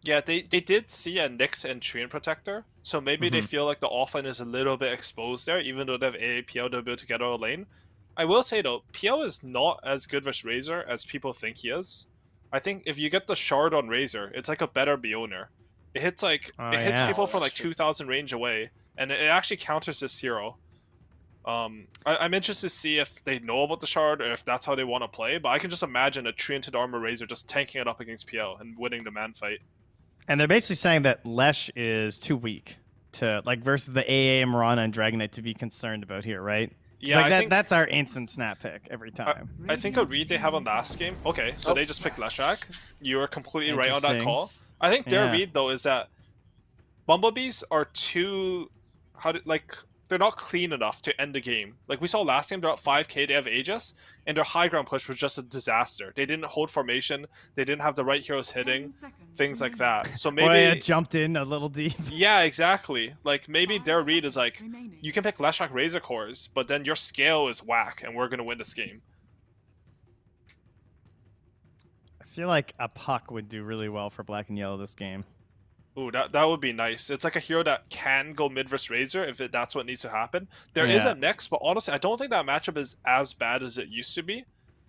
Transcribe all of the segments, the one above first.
Yeah, they did see a Nyx and Treant Protector, so maybe they feel like the offlane is a little bit exposed there, even though they have AAPL to be able to get out of lane. I will say though, PL is not as good versus Razor as people think he is. I think if you get the shard on Razor, it's like a better Bioner. Oh It hits yeah. people Oh, from that's like true. 2,000 range away, and it actually counters this hero. I'm interested to see if they know about the shard or if that's how they want to play. But I can just imagine a Treanted Armor Razor just tanking it up against PL and winning the man fight. And they're basically saying that Lesh is too weak to like versus the AA Mirana and Dragon Knight to be concerned about here, right? Because Yeah, like I think that's our instant snap pick every I, time. I think a read they have on last game. Okay, so Oh, they just picked Leshrac. You are completely right on that Interesting. call. I think their Yeah. read though is that bumblebees are too they're not clean enough to end the game. Like we saw last game, they're at 5k, they have Aegis, and their high ground push was just a disaster. They didn't hold formation, they didn't have the right heroes hitting, things like that. So Well, yeah, maybe jumped in a little deep. yeah, exactly. Like maybe their read is like you can pick Leshrac Razor Cores, but then your scale is whack and we're gonna win this game. I feel like a puck would do really well for black and yellow this game. Ooh, that would be nice. It's like a hero that can go mid versus Razor if that's what needs to happen. There is Yeah. a Nyx, but honestly, I don't think that matchup is as bad as it used to be.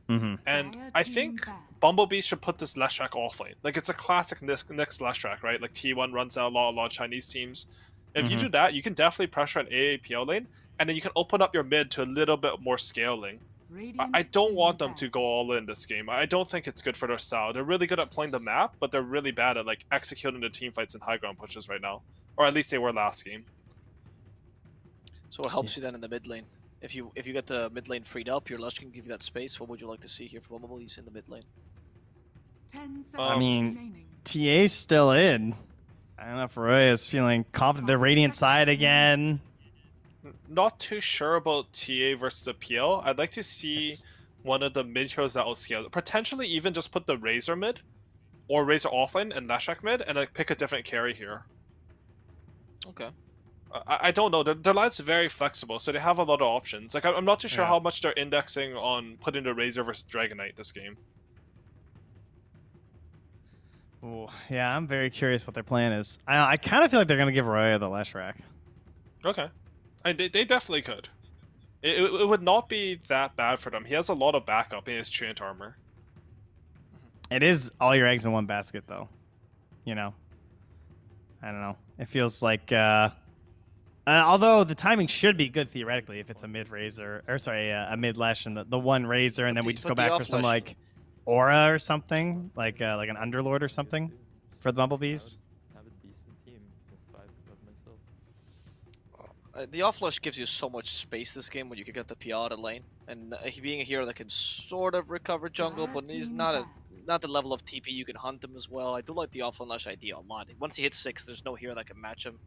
Mm-hmm. And I think Bumblebee should put this Leshrac offlane. Like it's a classic Nyx Leshrac, right? Like T1 runs out a lot of Chinese teams. If you do that, you can definitely pressure an AAPL lane, and then you can open up your mid to a little bit more scaling. I don't want them to go all in this game. I don't think it's good for their style. They're really good at playing the map, but they're really bad at like executing the team fights and high ground pushes right now. Or at least they were last game. so what helps you then in the mid lane? If you get the mid lane freed up, your Lush can give you that space. What would you like to see here for Bumblebees in the mid lane? I mean, TA's still in. I don't know if Roy is feeling confident. The Radiant side again. Not too sure about TA versus the PL. I'd like to see one of the mid heroes that will scale. Potentially even just put the Razor mid, or Razor offlane and Leshrac mid, and like pick a different carry here. Okay. I don't know. Their line's very flexible, so they have a lot of options. Like I'm not too sure how much they're indexing on putting the Razor versus Dragon Knight this game. Ooh, yeah, I'm very curious what their plan is. I kind of feel like they're gonna give Roya the Leshrac. Okay, they definitely could. It would not be that bad for them. He has a lot of backup in his Treant armor. It is all your eggs in one basket, though. You know, I don't know. It feels like, although the timing should be good theoretically if it's a mid razor, or sorry, a mid lesh and the one razor, and then we just go back for some like aura or something, like an underlord or something for the bumblebees. Have a decent team despite of myself. The Offlash gives you so much space this game when you can get the PR to lane, and being a hero that can sort of recover jungle, but he's not the level of TP you can hunt him as well. I do like the Offlane Lesh idea a lot. Once he hits 6, there's no hero that can match him.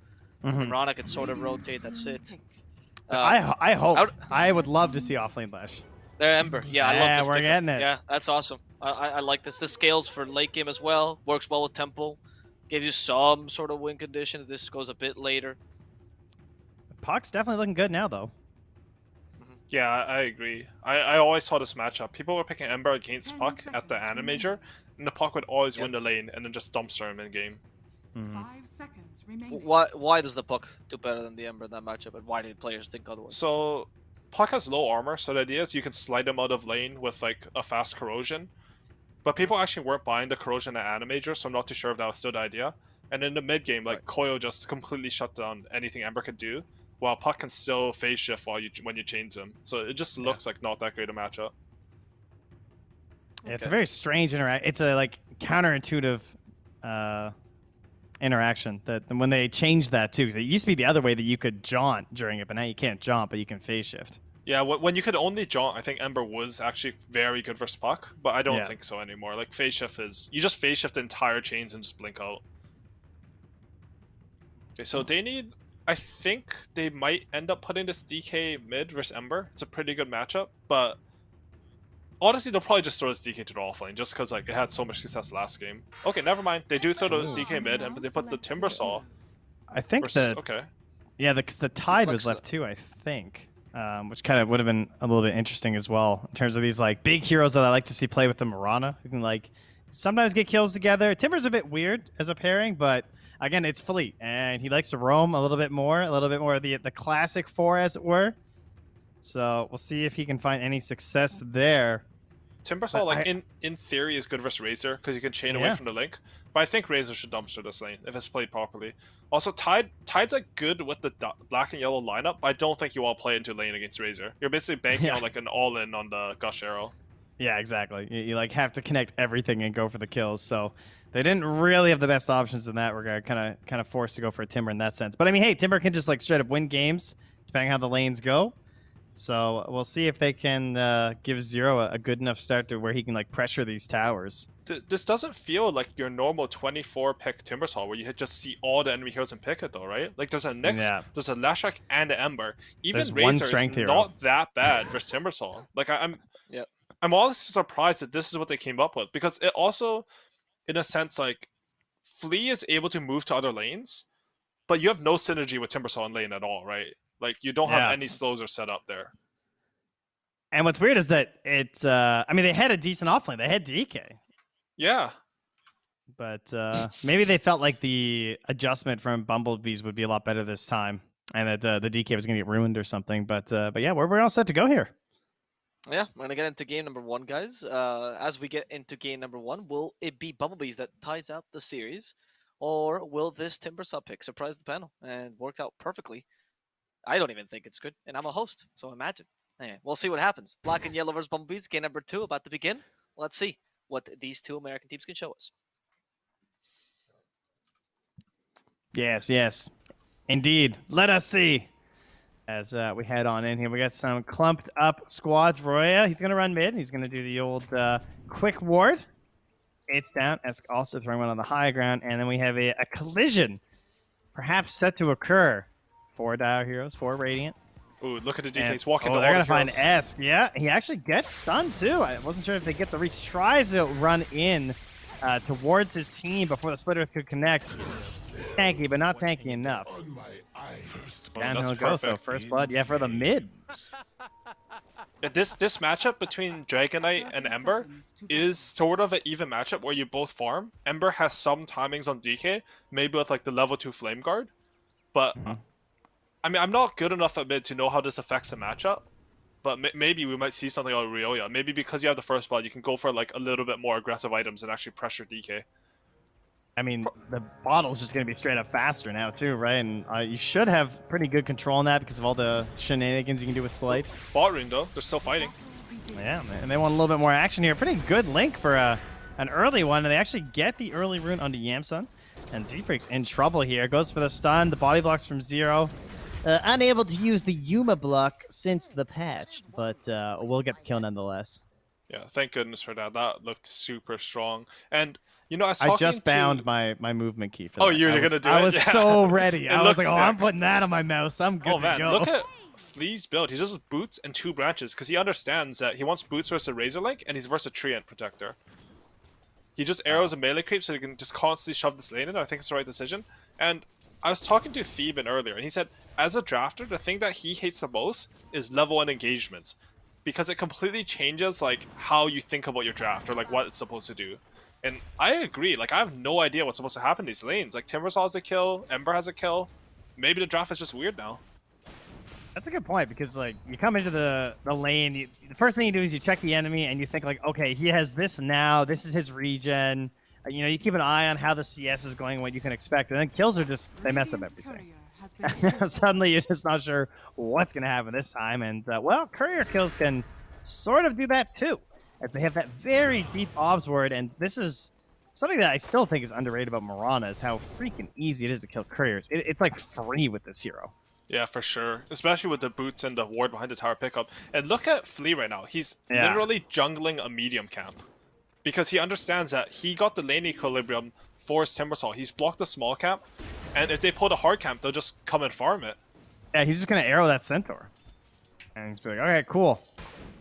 Rana can sort of rotate. That's it. I hope. I would love to see Offlane Lesh. There, Ember. Yeah, I love this. We're getting it. Yeah, that's awesome. I like this. This scales for late game as well. Works well with Temple. Gives you some sort of win condition if this goes a bit later. Puck's definitely looking good now, though. Yeah, I agree. I always saw this matchup. People were picking Ember against Puck at the Animator, and the Puck would always win the lane and then just dumpster him in game. 5 seconds remaining. Why does the Puck do better than the Ember in that matchup, and why do players think otherwise? So, Puck has low armor, so the idea is you can slide him out of lane with like a fast corrosion. But people actually weren't buying the corrosion at Animator, so I'm not too sure if that was still the idea. And in the mid game, like Koyo just completely shut down anything Ember could do, while Puck can still phase shift when you chains him. So it just looks like not that great a matchup. Yeah, it's a very strange interaction. It's a like counterintuitive interaction that when they changed that too, because it used to be the other way that you could jaunt during it, but now you can't jaunt, but you can phase shift. Yeah, when you could only jaunt, I think Ember was actually very good versus Puck, but I don't think so anymore. Like phase shift is you just phase shift the entire chains and just blink out. Okay, so they need. I think they might end up putting this DK mid versus Ember. It's a pretty good matchup, but honestly, they'll probably just throw this DK to the offlane just because like it had so much success last game. Okay, never mind. They do throw the DK mid, and they put the Timbersaw. I think versus, yeah, the Tide was left too. I think, which kind of would have been a little bit interesting as well in terms of these like big heroes that I like to see play with the Mirana, who can like sometimes get kills together. Timber's a bit weird as a pairing, but again, it's Fleet, and he likes to roam a little bit more of the classic 4, as it were. So we'll see if he can find any success there. Timbersaw, like, in theory, is good versus Razor because you can chain away from the link. But I think Razor should dumpster this lane if it's played properly. Also, Tide's like good with the black and yellow lineup, but I don't think you want to play into lane against Razor. You're basically banking on like an all-in on the Gush Arrow. Yeah, exactly. You like have to connect everything and go for the kills. So they didn't really have the best options in that regard. Kind of forced to go for a Timber in that sense. But I mean, hey, Timber can just like straight up win games depending how the lanes go. So we'll see if they can give Zero a good enough start to where he can like pressure these towers. This doesn't feel like your normal 24 pick Timbersaw where you just see all the enemy heroes and pick it though, right? Like there's a Nyx, there's a Leshrac, and an Ember. Even there's Razor is not that bad for Timbersaw. Like I'm honestly surprised that this is what they came up with, because it also, in a sense, like Flea is able to move to other lanes, but you have no synergy with Timbersaw in lane at all, right? Like, you don't have any slows or set up there. And what's weird is that it's, I mean, they had a decent offlane. They had DK. Yeah. But maybe they felt like the adjustment from bumblbees would be a lot better this time, and that the DK was going to get ruined or something. But yeah, we're all set to go here. Yeah, we're going to get into game number 1, guys. As we get into game number 1, will it be Bumblebees that ties out the series? Or will this Timbersaw pick surprise the panel and work out perfectly? I don't even think it's good, and I'm a host, so imagine. Anyway, we'll see what happens. Black and yellow versus Bumblebees, game number 2 about to begin. Let's see what these two American teams can show us. Yes. Indeed. Let us see. As we head on in here, we got some clumped up squads. Roya, he's going to run mid. He's going to do the old quick ward. It's down. Esk also throwing one on the high ground. And then we have a collision perhaps set to occur. 4 Dire Heroes, 4 Radiant. Ooh, look at the DK. He's walking they're going to find Esk. Yeah, he actually gets stunned too. I wasn't sure if they get the reach. Tries to run in towards his team before the Split Earth could connect. It's tanky, but not tanky enough. Down he'll go, so first blood, yeah, for the mid. Yeah, this matchup between Dragon Knight and Ember is sort of an even matchup where you both farm. Ember has some timings on DK, maybe with like the level 2 Flame Guard, but I mean, I'm not good enough at mid to know how this affects the matchup, but maybe we might see something out of Rioya. Maybe because you have the first blood, you can go for like a little bit more aggressive items and actually pressure DK. I mean, the bottle's just going to be straight up faster now, too, right? And you should have pretty good control on that because of all the shenanigans you can do with Slight. Bot ring, though. They're still fighting. Yeah, and they want a little bit more action here. Pretty good link for an early one, and they actually get the early rune onto Yamsun. And Z-Freak's in trouble here. Goes for the stun. The body blocks from Zero. Unable to use the Yuma block since the patch, but we'll get the kill nonetheless. Yeah, thank goodness for that. That looked super strong. And you know, I just bound my movement key for that. Oh, you're going to do it? I was so ready. I was like, I'm putting that on my mouse. I'm good to go. Look at Flea's build. He does boots and 2 branches because he understands that he wants boots versus a Razor Link and he's versus a Treant Protector. He just arrows and melee creep so he can just constantly shove this lane in. I think it's the right decision. And I was talking to Theben earlier, and he said, as a drafter, the thing that he hates the most is level 1 engagements, because it completely changes like how you think about your draft or like what it's supposed to do. And I agree. Like, I have no idea what's supposed to happen in these lanes. Like, Timbersaw has a kill, Ember has a kill. Maybe the draft is just weird now. That's a good point, because like you come into the lane, the first thing you do is you check the enemy and you think like, okay, he has this now. This is his regen. You know, you keep an eye on how the CS is going, what you can expect, and then kills are just, they mess up everything. Suddenly you're just not sure what's going to happen this time, and well, courier kills can sort of do that too, as they have that very deep obs ward, and this is something that I still think is underrated about Mirana, is how freaking easy it is to kill couriers. It's like free with this hero. Yeah, for sure. Especially with the boots and the ward behind the tower pickup. And look at Flea right now. He's literally jungling a medium camp. Because he understands that he got the lane equilibrium for his Timbersaw. He's blocked the small camp, and if they pull the hard camp, they'll just come and farm it. Yeah, he's just going to arrow that Centaur. And he's like, okay, cool.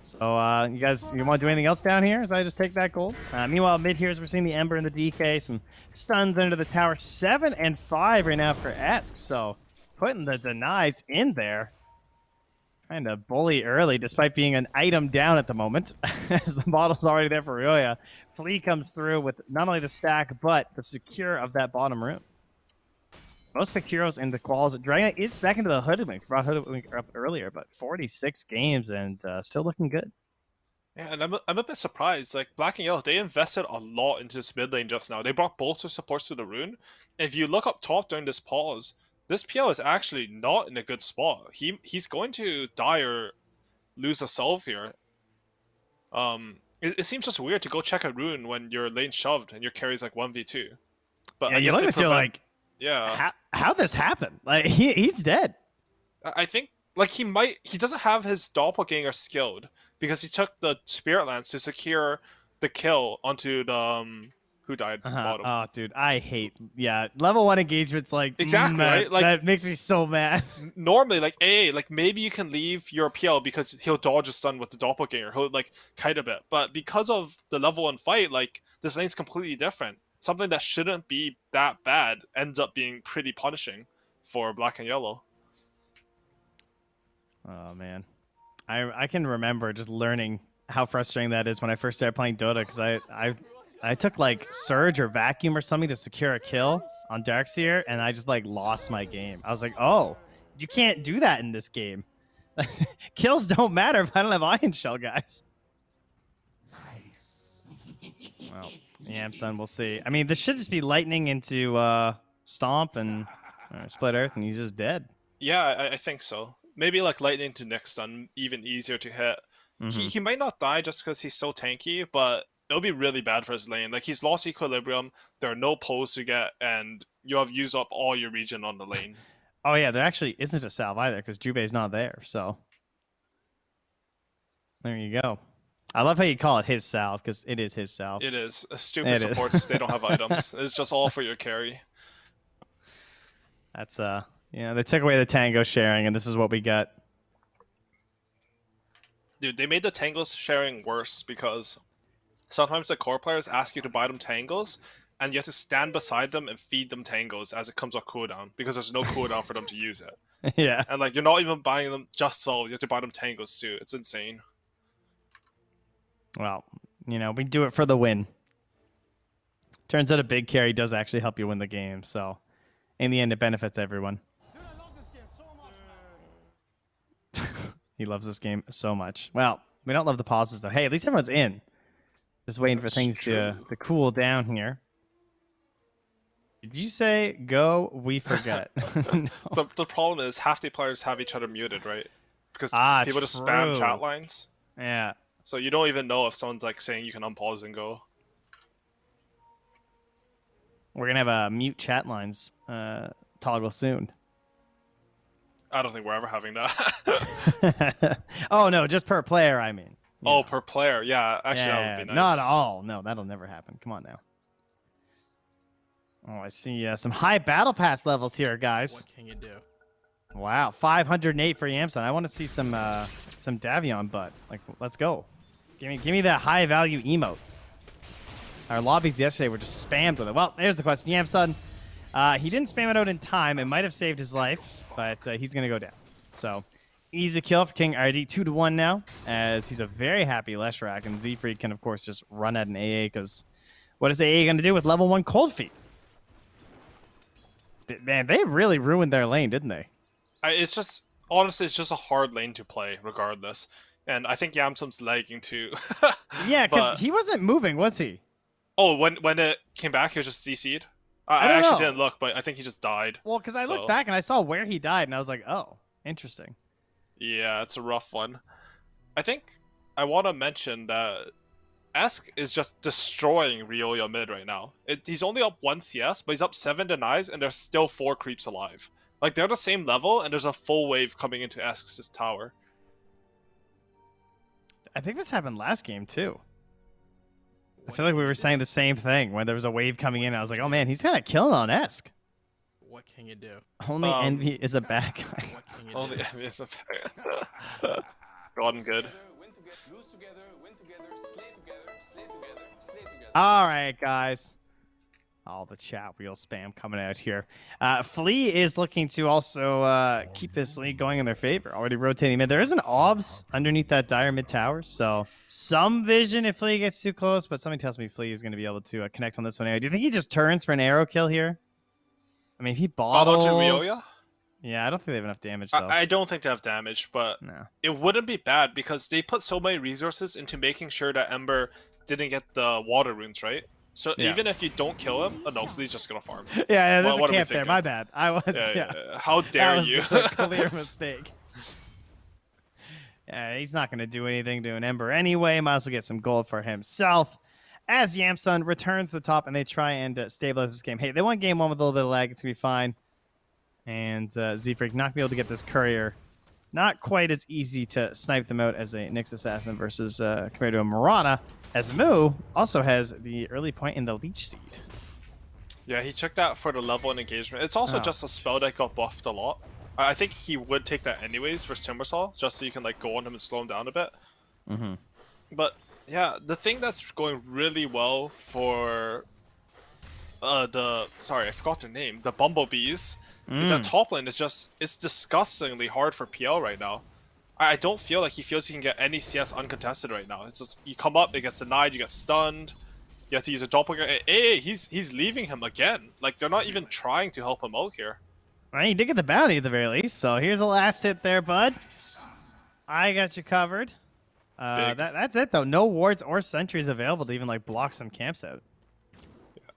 So, you guys, you want to do anything else down here as I just take that gold? Meanwhile, mid here, we're seeing the Ember and the DK. Some stuns under the tower. 7 and 5 right now for Esk. So, putting the denies in there. Trying to bully early, despite being an item down at the moment, as the model's already there for Rioya. Flea comes through with not only the stack, but the secure of that bottom room. Most picked heroes in the quals. Dragon is second to the Hoodwink. Brought Hoodwink up earlier, but 46 games and still looking good. Yeah, and I'm a bit surprised. Like, Black and Yellow, they invested a lot into this mid lane just now. They brought both their supports to the rune. If you look up top during this pause, this PL is actually not in a good spot. He's going to die or lose a solve here. It seems just weird to go check a rune when your lane shoved and your carry's like 1v2. But Yeah, I you guess look they at this, you're prevent... like, Yeah. how this happened? Like, he's dead. I think, like, he doesn't have his doppelganger skilled because he took the Spirit Lance to secure the kill onto the, who died bottom. Oh, dude, I hate, level 1 engagements, like, Exactly, right? Like, that makes me so mad. Normally, like, like, maybe you can leave your PL because he'll dodge a stun with the doppelganger. He'll, like, kite a bit. But because of the level 1 fight, like, this lane's completely different. Something that shouldn't be that bad ends up being pretty punishing for Black and Yellow. Oh, man. I can remember just learning how frustrating that is when I first started playing Dota, because I took, like, Surge or Vacuum or something to secure a kill on Darkseer, and I just, like, lost my game. I was like, oh, you can't do that in this game. Kills don't matter if I don't have Iron Shell, guys. Nice. Well, yeah, son, we'll see. I mean, this should just be lightning into Stomp and Split Earth, and he's just dead. Yeah, I think so. Maybe, like, lightning to Nick stun, even easier to hit. He might not die just because he's so tanky, but it'll be really bad for his lane. Like, he's lost equilibrium, there are no pulls to get, and you have used up all your regen on the lane. Oh, yeah, there actually isn't a salve either, because Jubei's not there, so... There you go. I love how you call it his salve, because it is his salve. It is. Stupid supports, they don't have items. It's just all for your carry. That's, yeah, they took away the tango sharing, and this is what we got. Dude, they made the tangles sharing worse because sometimes the core players ask you to buy them tangles, and you have to stand beside them and feed them tangles as it comes off cooldown because there's no cooldown for them to use it. Yeah. And, like, you're not even buying them just souls, you have to buy them tangles too. It's insane. Well, you know, we do it for the win. Turns out a big carry does actually help you win the game, so in the end it benefits everyone. He loves this game so much. Well, we don't love the pauses, though. Hey, at least everyone's in. Just waiting for things to cool down here. Did you say go? We forget. No. The problem is half the players have each other muted, right? Because people just spam chat lines. Yeah. So you don't even know if someone's, like, saying you can unpause and go. We're going to have a mute chat lines toggle soon. I don't think we're ever having that. Oh, no, just per player, I mean. Oh, per player. Yeah, actually, that would be nice. Not all. No, that'll never happen. Come on now. Oh, I see some high battle pass levels here, guys. What can you do? Wow, 508 for Yamson. I want to see some Davion butt. Like, let's go. Give me that high value emote. Our lobbies yesterday were just spammed with it. Well, here's the question. Yamson, he didn't spam it out in time. It might have saved his life, but he's going to go down. So, easy kill for King RD. 2-1 now, as he's a very happy Leshrac. And Z-Freak can, of course, just run at an AA, because what is AA going to do with level 1 Cold Feet? Man, they really ruined their lane, didn't they? It's just, honestly, it's just a hard lane to play, regardless. And I think Yamsum's lagging too. Yeah, because he wasn't moving, was he? Oh, when it came back, he was just CC'd? I actually didn't look, but I think he just died. Well, because I looked back and I saw where he died, and I was like, oh, interesting. Yeah, it's a rough one. I think I want to mention that Esk is just destroying Ryoya mid right now. He's only up 1 CS, but he's up 7 denies, and there's still 4 creeps alive. Like, they're the same level, and there's a full wave coming into Esk's tower. I think this happened last game, too. I feel like we were saying the same thing when there was a wave coming in. I was like, oh, man, he's kind of killing on Esk. What can you do? Only Envy is a bad guy. What can you do? Only Envy is a bad guy. Gone good. All right, guys. All the chat wheel spam coming out here. Flea is looking to also keep this lead going in their favor. Already rotating mid. There is an obs underneath that dire mid tower, so some vision if Flea gets too close, but something tells me Flea is going to be able to connect on this one anyway. Do you think he just turns for an arrow kill here? I mean, if he bottles... To Ryoya? Yeah, I don't think they have enough damage, though. I don't think they have damage, but it wouldn't be bad because they put so many resources into making sure that Ember didn't get the water runes, right? So even if you don't kill him, no, Flea's just gonna farm. Yeah, there's a camp there. My bad. I was. Yeah. How dare you? That was a clear mistake. Yeah, he's not gonna do anything to an Ember anyway. Might as well get some gold for himself. As Yamsun returns to the top and they try and stabilize this game. Hey, they won game one with a little bit of lag. It's gonna be fine. And Z-Freak not gonna be able to get this courier. Not quite as easy to snipe them out as a Nyx assassin versus compared to a Mirana. As Moo also has the early point in the Leech Seed. Yeah, he took that for the level and engagement. It's also just a spell that got buffed a lot. I think he would take that anyways for Timbersaw, just so you can like go on him and slow him down a bit. But yeah, the thing that's going really well for sorry, I forgot their name, the Bumblebees, is that top lane is just, it's disgustingly hard for PL right now. I don't feel like he feels he can get any CS uncontested right now. It's just, you come up, it gets denied, you get stunned, you have to use a doppelganger. Hey, he's leaving him again. Like, they're not even trying to help him out here. Well, he did get the bounty at the very least, so here's the last hit there, bud. I got you covered. That's it, though. No wards or sentries available to even, like, block some camps out.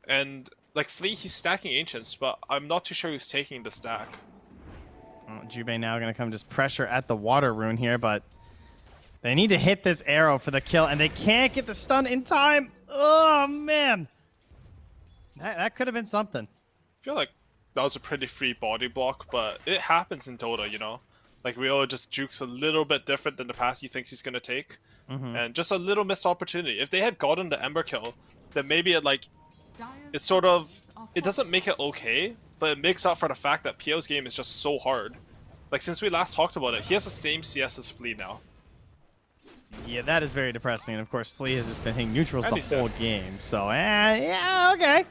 And, like, Flea, he's stacking Ancients, but I'm not too sure who's taking the stack. Jubei now going to come just pressure at the water rune here, but they need to hit this arrow for the kill, and they can't get the stun in time. Oh, man. That could have been something. I feel like that was a pretty free body block, but it happens in Dota, you know? Like, Ryo just jukes a little bit different than the path you think he's going to take. And just a little missed opportunity. If they had gotten the Ember kill, then maybe it, like, it's sort of, it doesn't make it okay, but it makes up for the fact that PO's game is just so hard. Like, since we last talked about it, he has the same CS as Flea now. Yeah, that is very depressing. And, of course, Flea has just been hitting neutrals the whole game. So, yeah, okay.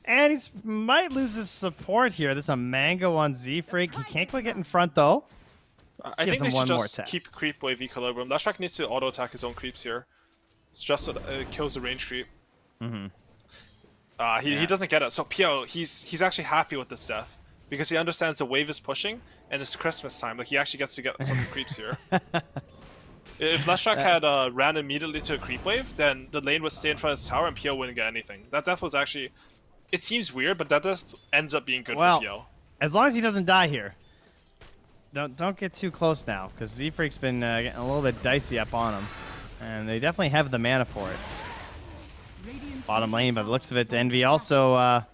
And he might lose his support here. There's a Mango on Z-Freak. He can't quite get in front, though. I think they should just keep creep wave equilibrium. Leshrac needs to auto-attack his own creeps here. It's just so that it kills the range creep. He doesn't get it. So PO, he's actually happy with this death because he understands the wave is pushing and it's Christmas time. Like, he actually gets to get some creeps here. If Leshrac had ran immediately to a creep wave, then the lane would stay in front of his tower and PO wouldn't get anything. That death was actually, it seems weird, but that death ends up being good for PO. As long as he doesn't die here. Don't get too close now, because Z-Freak's been getting a little bit dicey up on him. And they definitely have the mana for it. Bottom lane, by the looks of it, Envy also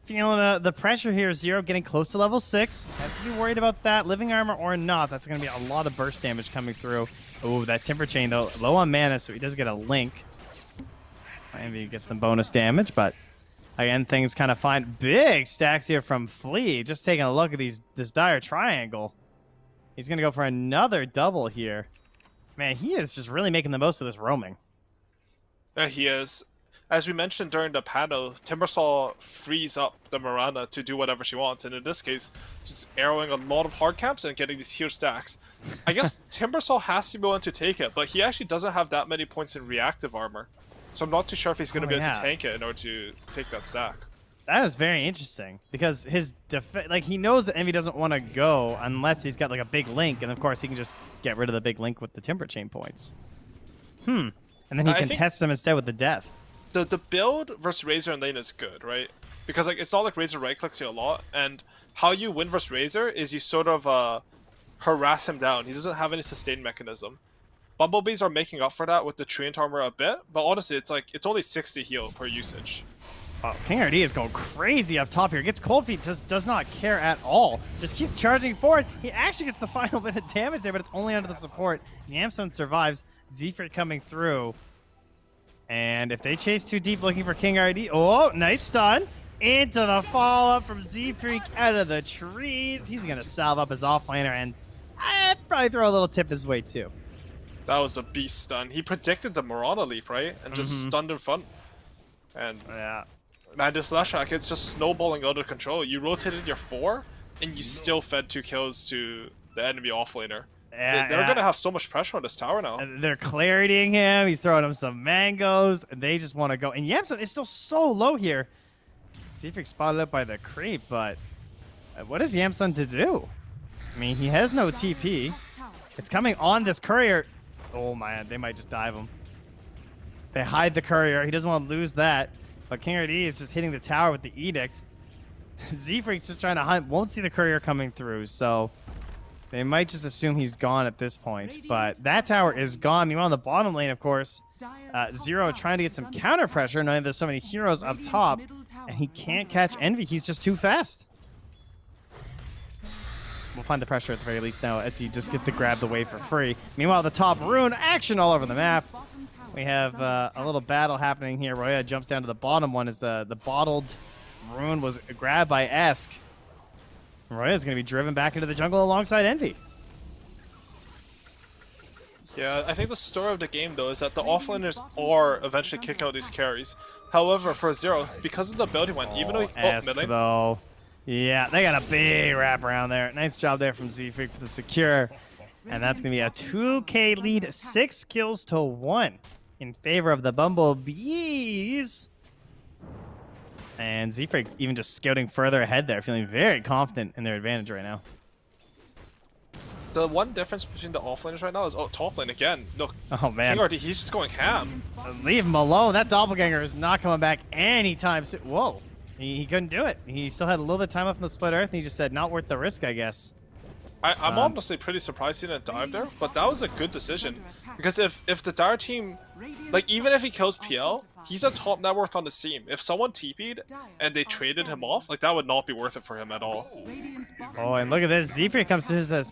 feeling the pressure here. Zero getting close to level 6. Have to be worried about that. Living armor or not, that's going to be a lot of burst damage coming through. Oh, that Timber Chain, though, low on mana, so he does get a link. Envy gets some bonus damage, but again, things kind of fine. Big stacks here from Flea. Just taking a look at this dire triangle. He's going to go for another double here. Man, he is just really making the most of this roaming. He is. As we mentioned during the panel, Timbersaw frees up the Mirana to do whatever she wants, and in this case, just arrowing a lot of hard caps and getting these huge stacks. I guess Timbersaw has to be willing to take it, but he actually doesn't have that many points in reactive armor. So I'm not too sure if he's going to be able to tank it in order to take that stack. That is very interesting, because his he knows that Envy doesn't want to go unless he's got like a big link, and of course he can just get rid of the big link with the Timber Chain points. And then he contests them instead with the death. The build versus Razor and lane is good, right? Because like it's not like Razor right clicks you a lot, and how you win versus Razor is you sort of harass him down. He doesn't have any sustain mechanism. Bumblebees are making up for that with the Treant armor a bit, but honestly, it's only 60 heal per usage. Oh, King RD is going crazy up top here. Gets Cold Feet, does not care at all. Just keeps charging forward. He actually gets the final bit of damage there, but it's only under the support. Yamsun survives. Z-Freak coming through. And if they chase too deep looking for King RD, oh, nice stun. Into the follow-up from Z-Freak out of the trees. He's going to salve up his offlaner, and I'd probably throw a little tip his way too. That was a beast stun. He predicted the Mirana leap, right? And just stunned in front. And yeah. Man, this Leshrac, it's just snowballing out of control. You rotated your 4, and you still fed 2 kills to the enemy offlaner. Yeah, They're gonna have so much pressure on this tower now. And they're claritying him. He's throwing him some mangoes, and they just want to go. And Yamson is still so low here. Zephyrix spotted up by the creep, but what is Yamson to do? I mean, he has no TP. It's coming on this courier. Oh man, they might just dive him. They hide the courier. He doesn't want to lose that. But King RD is just hitting the tower with the edict. Zephyrix just trying to hunt. Won't see the courier coming through, so they might just assume he's gone at this point. But that tower is gone. Meanwhile, on the bottom lane, of course, Zero trying to get some counter pressure, knowing there's so many heroes up top, and he can't catch Envy. He's just too fast. We'll find the pressure at the very least now, as he just gets to grab the wave for free. Meanwhile, the top rune action all over the map. We have a little battle happening here. Roya jumps down to the bottom one as the bottled rune was grabbed by Esk. Roya is going to be driven back into the jungle alongside Envy. Yeah, I think the story of the game, though, is that the offlaners are eventually kicking out these carries. However, for Zero, because of the ability one, even though Esk, mid lane, though. Yeah, they got a big wrap around there. Nice job there from Zephyrix for the secure. And that's going to be a 2K lead, 6 kills to 1 in favor of the bEE's. And Zephyrix even just scouting further ahead there, feeling very confident in their advantage right now. the one difference between the offlaners right now is top lane again. Look, Oh man, King RD, he's just going ham. leave him alone. That doppelganger is not coming back anytime soon. Whoa, he couldn't do it. He still had a little bit of time left in the split earth, and he just said, not worth the risk, I guess. I'm honestly pretty surprised he didn't dive there, but that was a good decision. Because if the Dire team, like even if he kills PL, he's a top net worth on the team. If someone TP'd and they traded him off, like that would not be worth it for him at all. Oh, and look at this. Zephyr comes to him and says,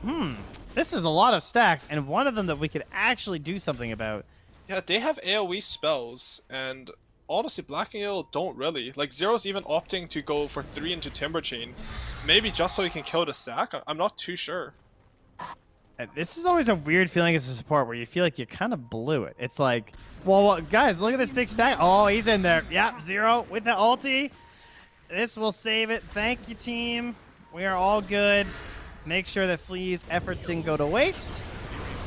this is a lot of stacks, and one of them that we could actually do something about. Yeah, they have AoE spells, and honestly, Black and Yellow don't really. Like, Zero's even opting to go for 3 into Timber Chain. Maybe just so he can kill the stack? I'm not too sure. This is always a weird feeling as a support where you feel like you kind of blew it. It's like, well, guys, look at this big stack. Oh, he's in there. Yep, Zero with the ulti. This will save it. Thank you, team. We are all good. Make sure that Flea's efforts didn't go to waste.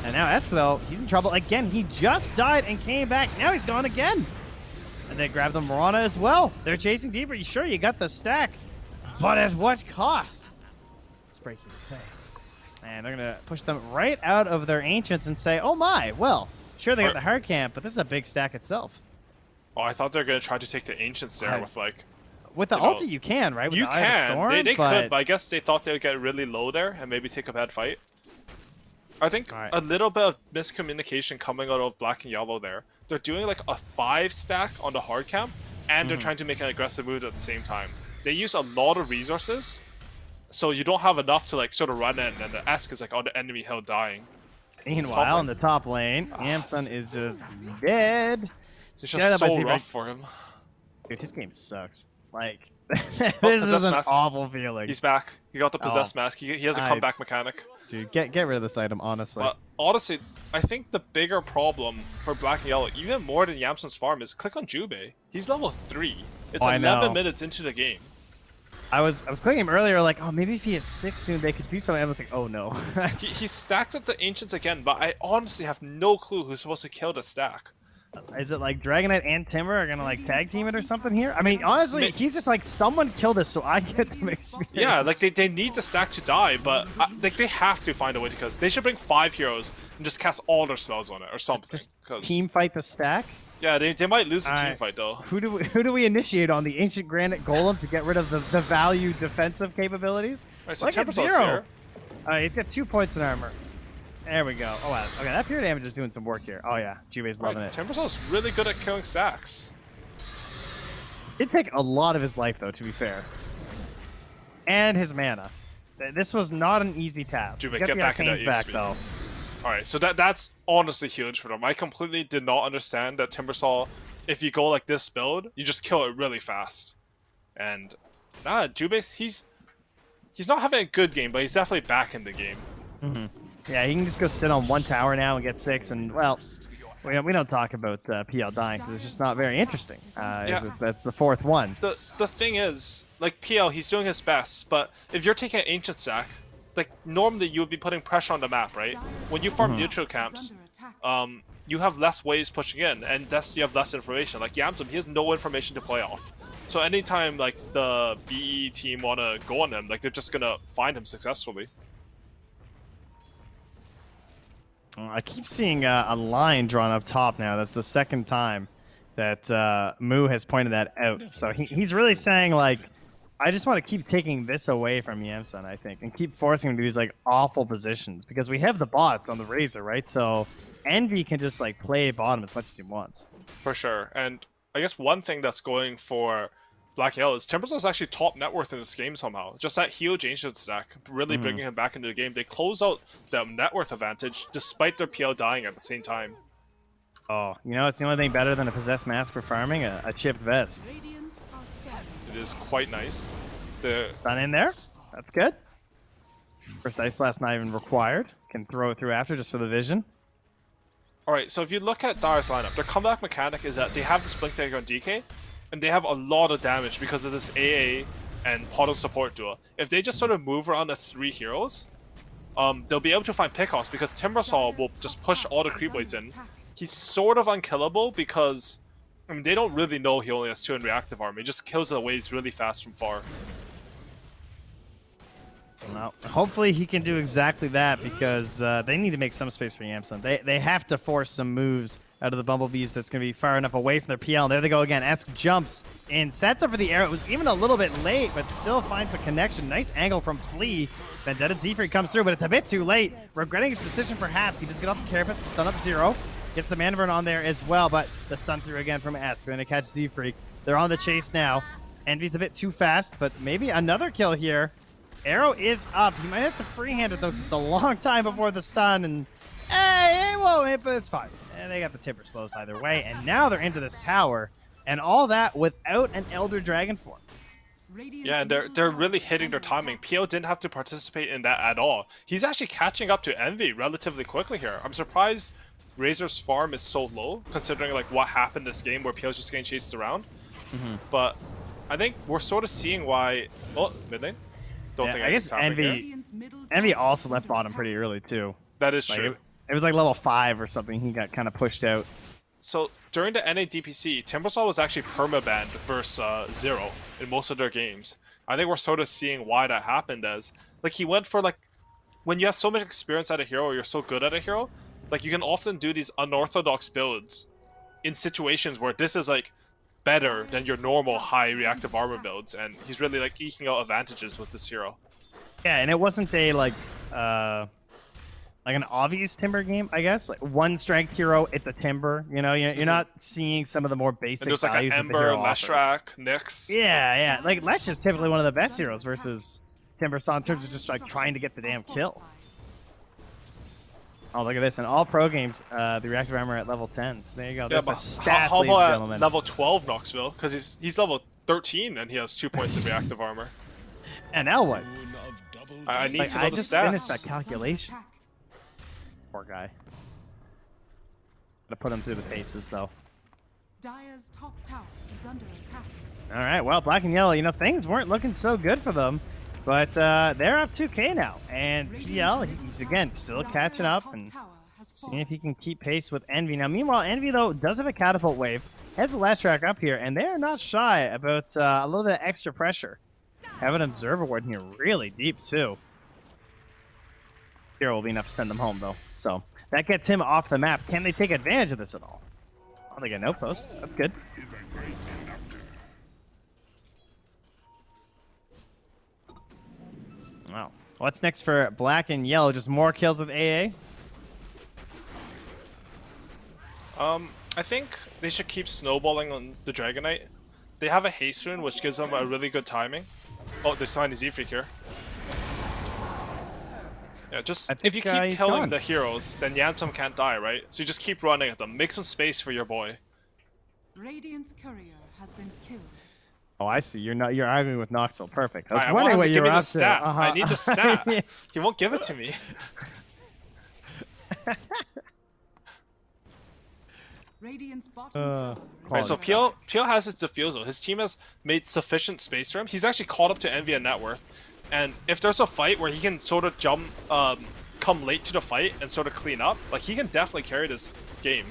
And now Esk, though, he's in trouble again. He just died and came back. Now he's gone again. And they grab the Mirana as well. They're chasing deeper. You sure you got the stack? But at what cost? It's breaking to say. And they're going to push them right out of their Ancients and say, oh my, well, sure they got the hard camp, but this is a big stack itself. Oh, I thought they were going to try to take the Ancients there with, like... With the ulti, you can, right? With you the Eye of the Storm, they could, but I guess they thought they would get really low there and maybe take a bad fight. I think a little bit of miscommunication coming out of Black and Yellow there. They're doing like a 5 stack on the hard camp, and they're trying to make an aggressive move at the same time. They use a lot of resources, so you don't have enough to like sort of run in, and the Esk is like on the enemy hill dying. Meanwhile, in the top lane, Yamsun is just dead. It's just so rough for him. Dude, his game sucks. Like, this is an awful feeling. He's back. He got the possessed mask. He has a comeback mechanic. Dude, get rid of this item, honestly. But honestly, I think the bigger problem for Black and Yellow, even more than Yamsun's farm, is click on Jubei. He's level 3. It's 11 minutes into the game. I was clicking him earlier, like, oh, maybe if he hits 6 soon, they could do something. I was like, oh no. he stacked up the Ancients again, but I honestly have no clue who's supposed to kill the stack. Is it like Dragonite and Timber are gonna like tag team it or something here? I mean, honestly, he's just like, someone kill this so I get them experience. Yeah, like they need the stack to die, but like they have to find a way to, because they should bring 5 heroes and just cast all their spells on it or something. Just team fight the stack. Yeah, they might lose the team fight though. Who do we initiate on the Ancient Granite Golem to get rid of the value defensive capabilities? Right, so look at Timbersaw's Zero. here. He's got 2 points in armor. There we go. Oh, wow. Okay, that pure damage is doing some work here. Oh, yeah. Jubei's loving it. Timbersaw's really good at killing stacks. It'd take a lot of his life, though, to be fair. And his mana. This was not an easy task. Jubei, get back into that though. Alright, so that's honestly huge for them. I completely did not understand that Timbersaw, if you go like this build, you just kill it really fast. And, Jubei, he's not having a good game, but he's definitely back in the game. Yeah, he can just go sit on 1 tower now and get 6, and, well, We don't talk about PL dying because it's just not very interesting. Yeah. That's the fourth one. The thing is, like PL, he's doing his best, but if you're taking an ancient stack, like normally you would be putting pressure on the map, right? When you farm neutral camps, you have less waves pushing in, and thus you have less information. Like Yamsum, he has no information to play off. So anytime like the BE team wanna go on him, like they're just gonna find him successfully. I keep seeing a line drawn up top now. That's the second time that Moo has pointed that out. So he's really saying, like, I just want to keep taking this away from Yamsun, I think, and keep forcing him to these, like, awful positions. Because we have the bots on the Razor, right? So Envy can just, like, play bottom as much as he wants. For sure. And I guess one thing that's going for Black Yellow is Timbersaw is actually top net worth in this game somehow. Just that huge ancient stack really bringing him back into the game. They close out the net worth advantage despite their PL dying at the same time. Oh, you know, it's the only thing better than a possessed mask for farming, a chipped vest. It is quite nice. The Stun in there. That's good. First Ice Blast not even required. Can throw it through after just for the vision. Alright, so if you look at Dire's lineup, their comeback mechanic is that they have this Blink Dagger on DK, and they have a lot of damage because of this AA and Portal support duo. If they just sort of move around as 3 heroes, they'll be able to find pickoffs because Timbersaw will just push all the creep waves in. He's sort of unkillable because, I mean, they don't really know he only has 2 in reactive armor. He just kills the waves really fast from far. Well, hopefully he can do exactly that because they need to make some space for Yamsun. They have to force some moves out of the bumblebees that's going to be far enough away from their PL. And there they go again. Esk jumps in, sets up for the arrow. It was even a little bit late, but still finds the connection. Nice angle from Flea. Vendetta Zephyr comes through, but it's a bit too late. Regretting his decision perhaps. He does get off the carapace to stun up Zero. Gets the Mana Burn on there as well, but the stun through again from Esk. They're going to catch Z-Freak. They're on the chase now. Envy's a bit too fast, but maybe another kill here. Arrow is up. He might have to freehand it though, because it's a long time before the stun, and hey, it won't hit, but it's fine. And they got the Timber slows either way, and now they're into this tower, and all that without an Elder Dragon form. Yeah, and they're really hitting their timing. PO didn't have to participate in that at all. He's actually catching up to Envy relatively quickly here. I'm surprised Razor's farm is so low, considering like what happened this game where PO's just getting chased around. But I think we're sort of seeing why. Oh, mid lane. Don't think I guess Envy also left bottom pretty early too. That is like, true. It was like level 5 or something. He got kind of pushed out. So during the NA DPC, Timbersaw was actually permabanned versus Zero in most of their games. I think we're sort of seeing why that happened as like he went for like when you have so much experience at a hero or you're so good at a hero, like you can often do these unorthodox builds in situations where this is like better than your normal high reactive armor builds, and he's really like eking out advantages with this hero. Yeah, and it wasn't a like an obvious Timber game, I guess. Like one strength hero, it's a Timber. You know, you're not seeing some of the more basic. And there's like an Ember, Leshrac, Nyx. Yeah. Like Lesh is typically one of the best heroes versus Timbersaw in terms of just like trying to get the damn kill. Oh, look at this. In all pro games, the reactive armor at level 10. So there you go. Yeah, There's but the stat, how ladies and about gentlemen. level 12 Knoxville? Because he's level 13 and he has 2 points in reactive armor. And now what? I need to know I the just stats. finished that calculation. Poor guy. Gotta put him through the paces, though. Dire's top tower is under attack. All right, well, black and yellow, things weren't looking so good for them. But they're up 2K now. And PL, he's again still catching up and seeing if he can keep pace with Envy. Now, meanwhile, Envy, though, does have a catapult wave. Has the Leshrac up here, and they're not shy about a little bit of extra pressure. Have an Observer Ward here really deep, too. Here will be enough to send them home, though. So that gets him off the map. Can they take advantage of this at all? Oh, they get no post. That's good. Wow. What's next for black and yellow? Just more kills with AA? I think they should keep snowballing on the Dragonite. They have a haste rune, which gives them a really good timing. Oh, they're signing Z-Freak here. Yeah, just if you keep killing the heroes, then Yantum can't die, right? So you just keep running at them. Make some space for your boy. Radiant's courier has been killed. Oh, I see. You're arguing with Knoxville. Perfect. I was I wondering want him what to you give were me the up stat. to. I need the stat. He won't give it to me. Radiant's bottom tower is Right, so under Pio has his defusal. His team has made sufficient space for him. He's actually caught up to Envy and Net Worth. And if there's a fight where he can sort of come late to the fight and sort of clean up, like he can definitely carry this game.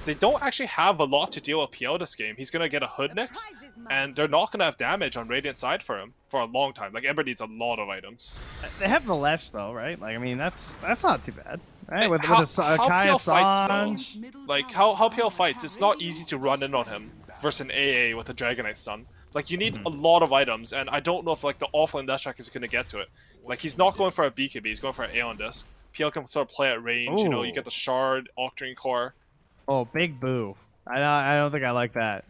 They don't actually have a lot to deal with Pio this game. He's gonna get a hood next, and they're not gonna have damage on Radiant side for him for a long time. Like Ember needs a lot of items. They have the Lesh though, right? Like I mean, that's not too bad, right? With How Kaya Pio fights though, Sanj. like how Pio fights, it's not easy to run in on him versus an AA with a Dragonite stun. Like you need a lot of items, and I don't know if like the Offlane Leshrac is gonna get to it. Like he's not going for a BKB, he's going for an Aeon Disc. Pio can sort of play at range, you know, you get the Shard, Octarine Core. Oh, big boo. I don't think I like that.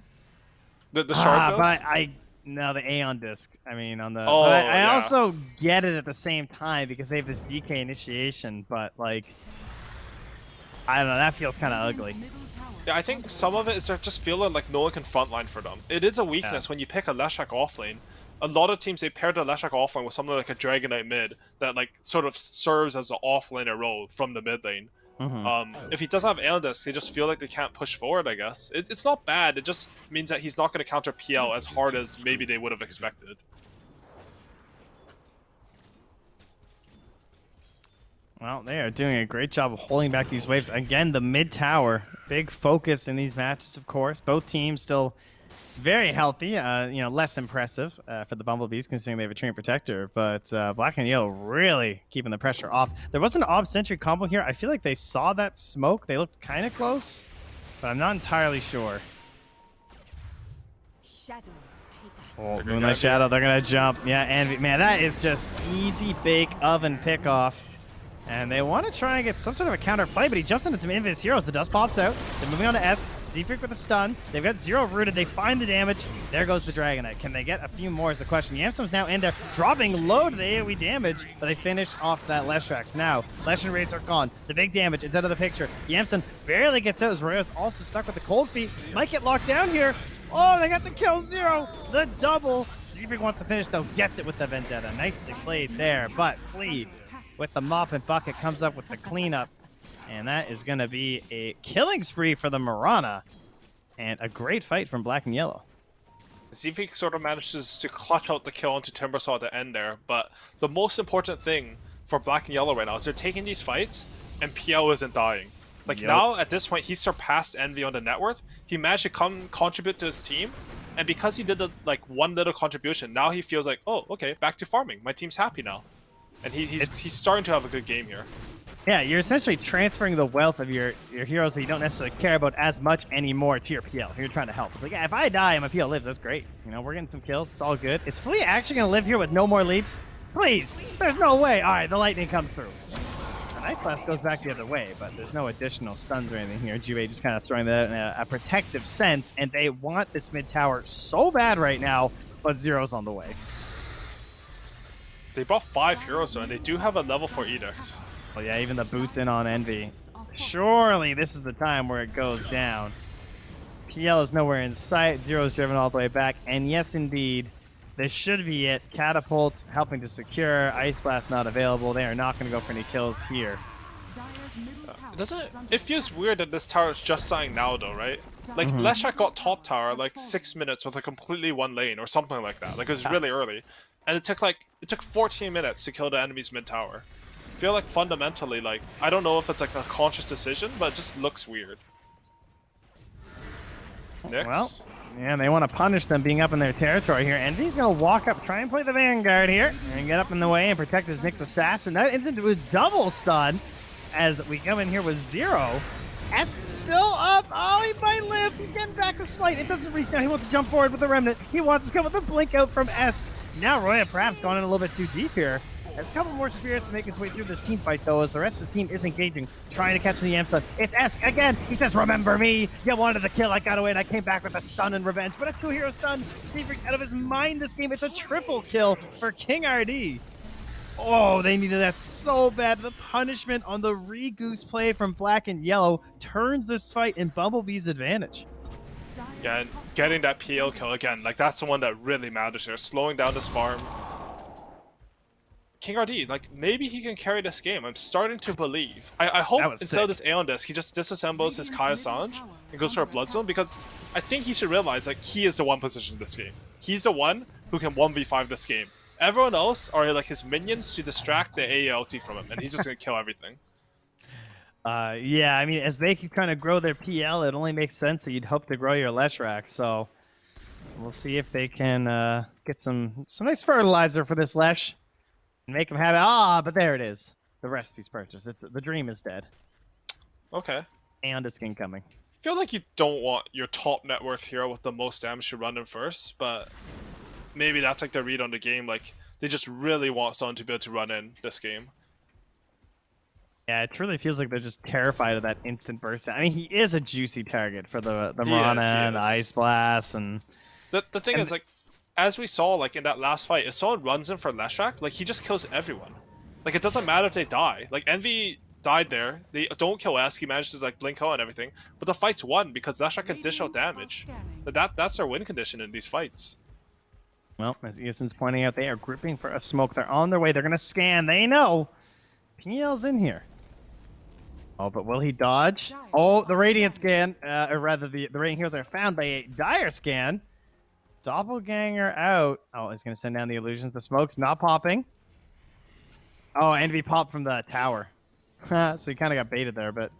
The Shard builds? But no, the Aeon Disc. I mean, on the. Oh, but I yeah. also get it at the same time because they have this DK initiation, but like, I don't know. That feels kind of ugly. Yeah, I think some of it is they're just feeling like no one can frontline for them. It is a weakness when you pick a Leshrac offlane. A lot of teams, they pair the Leshrac offlane with something like a Dragonite mid that like sort of serves as an offlaner role from the mid lane. If he doesn't have Aeon Disc, they just feel like they can't push forward, I guess. It's not bad, it just means that he's not going to counter PL as hard as maybe they would have expected. Well, they are doing a great job of holding back these waves. Again, the mid tower, big focus in these matches, of course. Both teams still very healthy, you know, less impressive for the Bumblebees considering they have a Train Protector, but Black and Yellow really keeping the pressure off. There was an Ob Sentry combo here. I feel like they saw that smoke. They looked kind of close, but I'm not entirely sure. shadows take us. Oh, Moonlight Shadow, they're going to jump. Yeah, and man, that is just easy bake oven pick off. And they want to try and get some sort of a counter play, but he jumps into some Invis heroes. The dust pops out. They're moving on to S. Z-Freak with a stun. They've got 0 rooted. They find the damage. There goes the Dragonite. Can they get a few more is the question. Yamsum's now in there, dropping low to the AoE damage, but they finish off that Leshrac. Now, Lesh and Raze are gone. The big damage is out of the picture. Yamsun barely gets out as Roya's also stuck with the cold feet. Might get locked down here. Oh, they got the kill 0. The double. Z-Freak wants to finish, though. Gets it with the Vendetta. Nicely played there, but Flea with the mop and bucket comes up with the cleanup, and that is going to be a killing spree for the Mirana, and a great fight from Black and Yellow. Z-Freak sort of manages to clutch out the kill onto Timbersaw at the end there, but the most important thing for Black and Yellow right now is they're taking these fights, and PL isn't dying. Like now, at this point, he's surpassed Envy on the net worth. He managed to contribute to his team, and because he did the, like one little contribution, now he feels like, oh, okay, back to farming. My team's happy now. And he's starting to have a good game here. Yeah, you're essentially transferring the wealth of your heroes that you don't necessarily care about as much anymore to your PL. You're trying to help. It's like, yeah, if I die and my PL lives, that's great. You know, we're getting some kills. It's all good. Is Flea actually going to live here with no more leaps? Please! There's no way. All right, the lightning comes through. The Ice Blast goes back the other way, but there's no additional stuns or anything here. Jue just kind of throwing that in a protective sense, and they want this mid tower so bad right now, but Zero's on the way. They brought 5 heroes though, and they do have a level 4 Edict. Well, yeah, even the boots in on Envy. Surely this is the time where it goes down. PL is nowhere in sight. Zero's driven all the way back. And yes, indeed, this should be it. Catapult helping to secure. Ice Blast not available. They are not going to go for any kills here. It feels weird that this tower is just starting now though, right? Like, Leshrac got top tower like 6 minutes with a completely one lane or something like that. Like, it was really early. And it took 14 minutes to kill the enemy's mid tower. I feel like fundamentally, like, I don't know if it's like a conscious decision, but it just looks weird. Nyx. Well, yeah, they want to punish them being up in their territory here. Envy's going to walk up, try and play the Vanguard here, and get up in the way and protect his Nyx assassin. That ends into a double stun as we come in here with 0. Esk still up. Oh, he might live. He's getting back to Slight. It doesn't reach now. He wants to jump forward with the Remnant. He wants to come with a blink out from Esk. Now Roya perhaps gone in a little bit too deep here. Has a couple more spirits to make his way through this team fight, though, as the rest of his team is engaging, trying to catch the Yamsa. It's Esk again. He says, remember me. You wanted the kill. I got away, and I came back with a stun and revenge. But a 2-hero stun. Z-Freak's out of his mind this game. It's a triple kill for King RD. Oh, they needed that so bad. The punishment on the re-goose play from Black and Yellow turns this fight in Bumblebee's advantage. Yeah, and getting that PL kill again, like that's the one that really matters here. Slowing down this farm. King RD, like, maybe he can carry this game. I'm starting to believe. I hope instead of this Aeon Disc, he just disassembles his Kai Sange and goes for a Blood Zone, because I think he should realize, like, he is the one positioned in this game. He's the one who can 1v5 this game. Everyone else are, like, his minions to distract the AE ulti from him, and he's just gonna kill everything. Yeah, I mean, as they keep trying to grow their PL, it only makes sense that you'd hope to grow your Leshrac, so we'll see if they can get some nice fertilizer for this Lesh. Make him have it. But there it is. The recipe's purchased. The dream is dead. Okay. And a skin coming. I feel like you don't want your top net worth hero with the most damage to run in first, but maybe that's like the read on the game. Like, they just really want someone to be able to run in this game. Yeah, it truly feels like they're just terrified of that instant burst. I mean, he is a juicy target for the Mirana and the Ice Blast. And the thing is, like, as we saw, like, in that last fight, if someone runs in for Leshrac, like, he just kills everyone. Like, it doesn't matter if they die. Like, Envy died there. They don't kill Esk. He manages to, like, blink out and everything. But the fight's won because Leshrac can dish out damage. That's their win condition in these fights. Well, as Eason's pointing out, they are gripping for a smoke. They're on their way. They're going to scan. They know PL's in here. Oh, but will he dodge? Oh, the Radiant scan, or rather, the Radiant heroes are found by a Dire scan. Doppelganger out. Oh, he's going to send down the illusions. The smoke's not popping. Oh, Envy popped from the tower. So he kind of got baited there, but...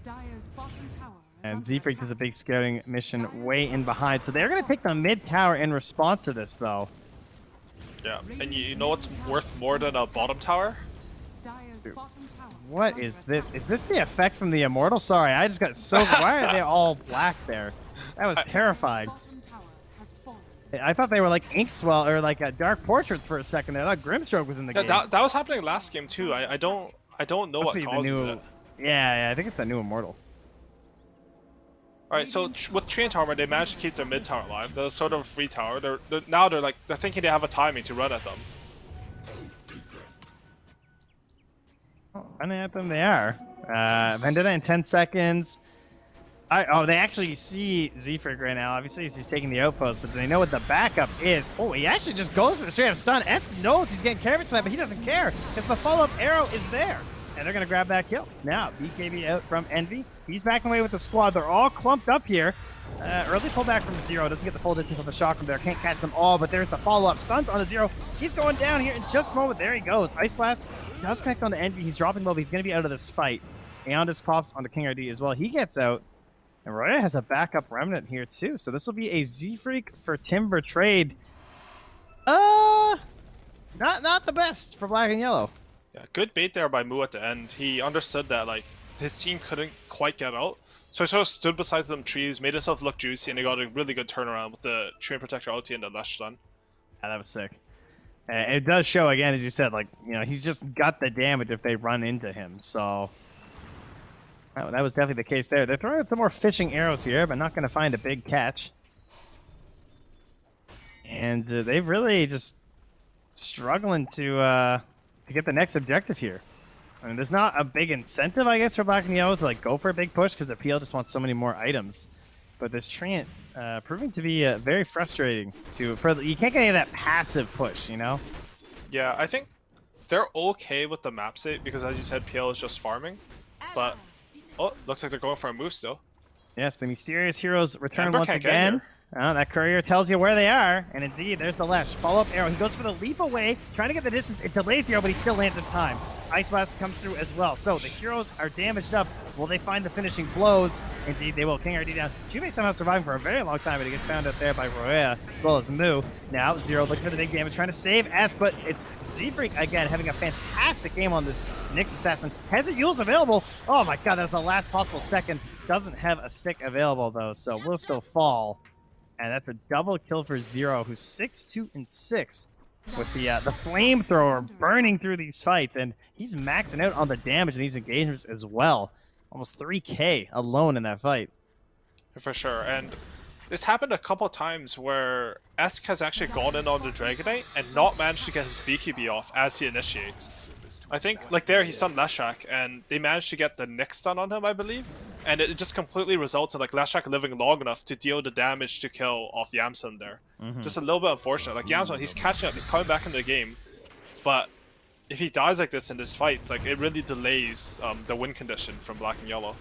Dire's bottom tower is And under Z-Freak does a attack. big scouting mission way in behind. So they're going to take the mid tower in response to this, though. Yeah, and you know what's worth more than a bottom tower? Dire's bottom tower What is is under this? attack. Is this the effect from the Immortal? Sorry, I just got so... Why are they all black there? That was terrifying. Bottom tower has fallen. I thought they were like Inkswell or like Dark Portraits for a second there. I thought Grimstroke was in the Yeah, game. that was happening last game too. I don't know Must what be the causes new... it. Yeah, I think it's that new Immortal. Alright, so with Trent Armor, they managed to keep their mid tower alive. They're sort of free tower. Now they're thinking they have a timing to run at them. Running at them, they are. Vendetta in 10 seconds. They actually see Z-Freak right now. Obviously, he's taking the outpost, but they know what the backup is. Oh, he actually just goes to the straight up stun. Esk knows he's getting carried for that, but he doesn't care because the follow-up arrow is there. And they're going to grab that kill. Now, BKB out from Envy. He's backing away with the squad. They're all clumped up here. Early pullback from Zero. Doesn't get the full distance on the shock from there. Can't catch them all, but there's the follow-up. Stuns on the Zero. He's going down here in just a moment. There he goes. Ice Blast does connect on the Envy. He's dropping low, but he's going to be out of this fight. Aeon pops onto King RD as well. He gets out. And Roya has a backup remnant here too. So this will be a Z-Freak for Timber trade. Not the best for black and yellow. Yeah, good bait there by Mu at the end. He understood that like his team couldn't quite get out. So he sort of stood beside them trees, made himself look juicy, and they got a really good turnaround with the Train Protector ulti and the Lesh stun. Yeah, that was sick. And it does show again, as you said, like, you know, he's just got the damage if they run into him. So that was definitely the case there. They're throwing out some more fishing arrows here, but not going to find a big catch. And they've really just struggling to get the next objective here. I mean, there's not a big incentive, I guess, for black and yellow to like go for a big push because the PL just wants so many more items. But this Trant proving to be very frustrating. You can't get any of that passive push, you know? Yeah, I think they're okay with the map state because, as you said, PL is just farming. But oh, looks like they're going for a move still. Yes, the mysterious heroes return Ember once can't get again. here. That courier tells you where they are, and indeed, there's the Lesh. Follow-up arrow. He goes for the leap away, trying to get the distance. It delays the arrow, but he still lands in time. Ice Blast comes through as well. So the heroes are damaged up. Will they find the finishing blows? Indeed, they will. King RD down. Juve somehow surviving for a very long time, but he gets found out there by Roya, as well as Mu. Now, Zero looking for the big damage, trying to save Esk, but it's Z-Freak again, having a fantastic game on this Nyx Assassin. Has it Yules available? Oh my god, that was the last possible second. Doesn't have a stick available, though, so will still fall. And that's a double kill for Zero, who's 6-2-6 with the flamethrower burning through these fights, and he's maxing out on the damage in these engagements as well. Almost 3k alone in that fight. For sure, and this happened a couple times where Esk has actually gone in on the Dragonite and not managed to get his BKB off as he initiates. I think, like there, he stunned Leshrac, and they managed to get the Nyx stun on him, I believe. and it just completely results in like Leshrac living long enough to deal the damage to kill off Yamsun there. Just a little bit unfortunate. Like Yamsun, he's catching up, he's coming back into the game, but if he dies like this in this fight, it's like it really delays the win condition from black and yellow.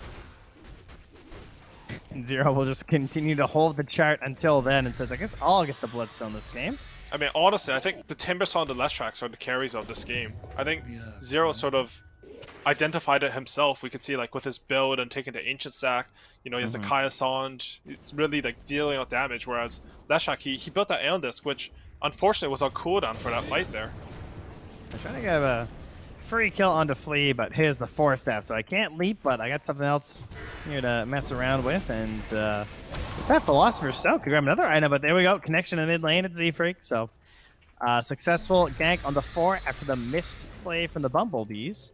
And Zero will just continue to hold the chart until then and says, I guess I'll get the Bloodstone this game. I mean, honestly, I think the Timbersaw and the Leshrac are the carries of this game. I think Zero sort of identified it himself. We could see like with his build and taking the Ancient Sack, you know, he has the Kaya Sanj. It's really like dealing out damage, whereas Leshrac, he built that Aeon Disc, which unfortunately was on cooldown for that fight there. I'm trying to get a free kill onto Flea, but here's the Force Staff, so I can't leap, but I got something else here to mess around with, and that Philosopher's Stone could grab another item, but there we go, connection in mid lane at Z-Freak, so successful gank on the 4 after the missed play from the Bumblebees.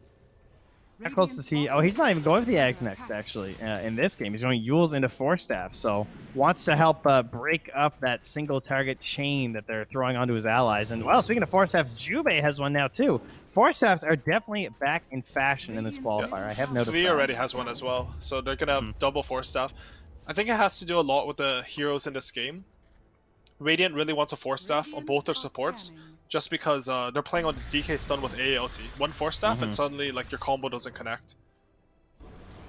How close is he? Oh, he's not even going for the Ags next, actually, in this game. He's going Yules into Force Staff, so wants to help break up that single target chain that they're throwing onto his allies. And, well, speaking of Force Staffs, Jubei has one now, too. Force Staffs are definitely back in fashion in this qualifier. I have noticed Flea that. already has one as well, so they're going to have double Force Staff. I think it has to do a lot with the heroes in this game. Radiant really wants a Force Staff on both their supports, just because they're playing on the DK stun with AALT. One Force Staff and suddenly like your combo doesn't connect.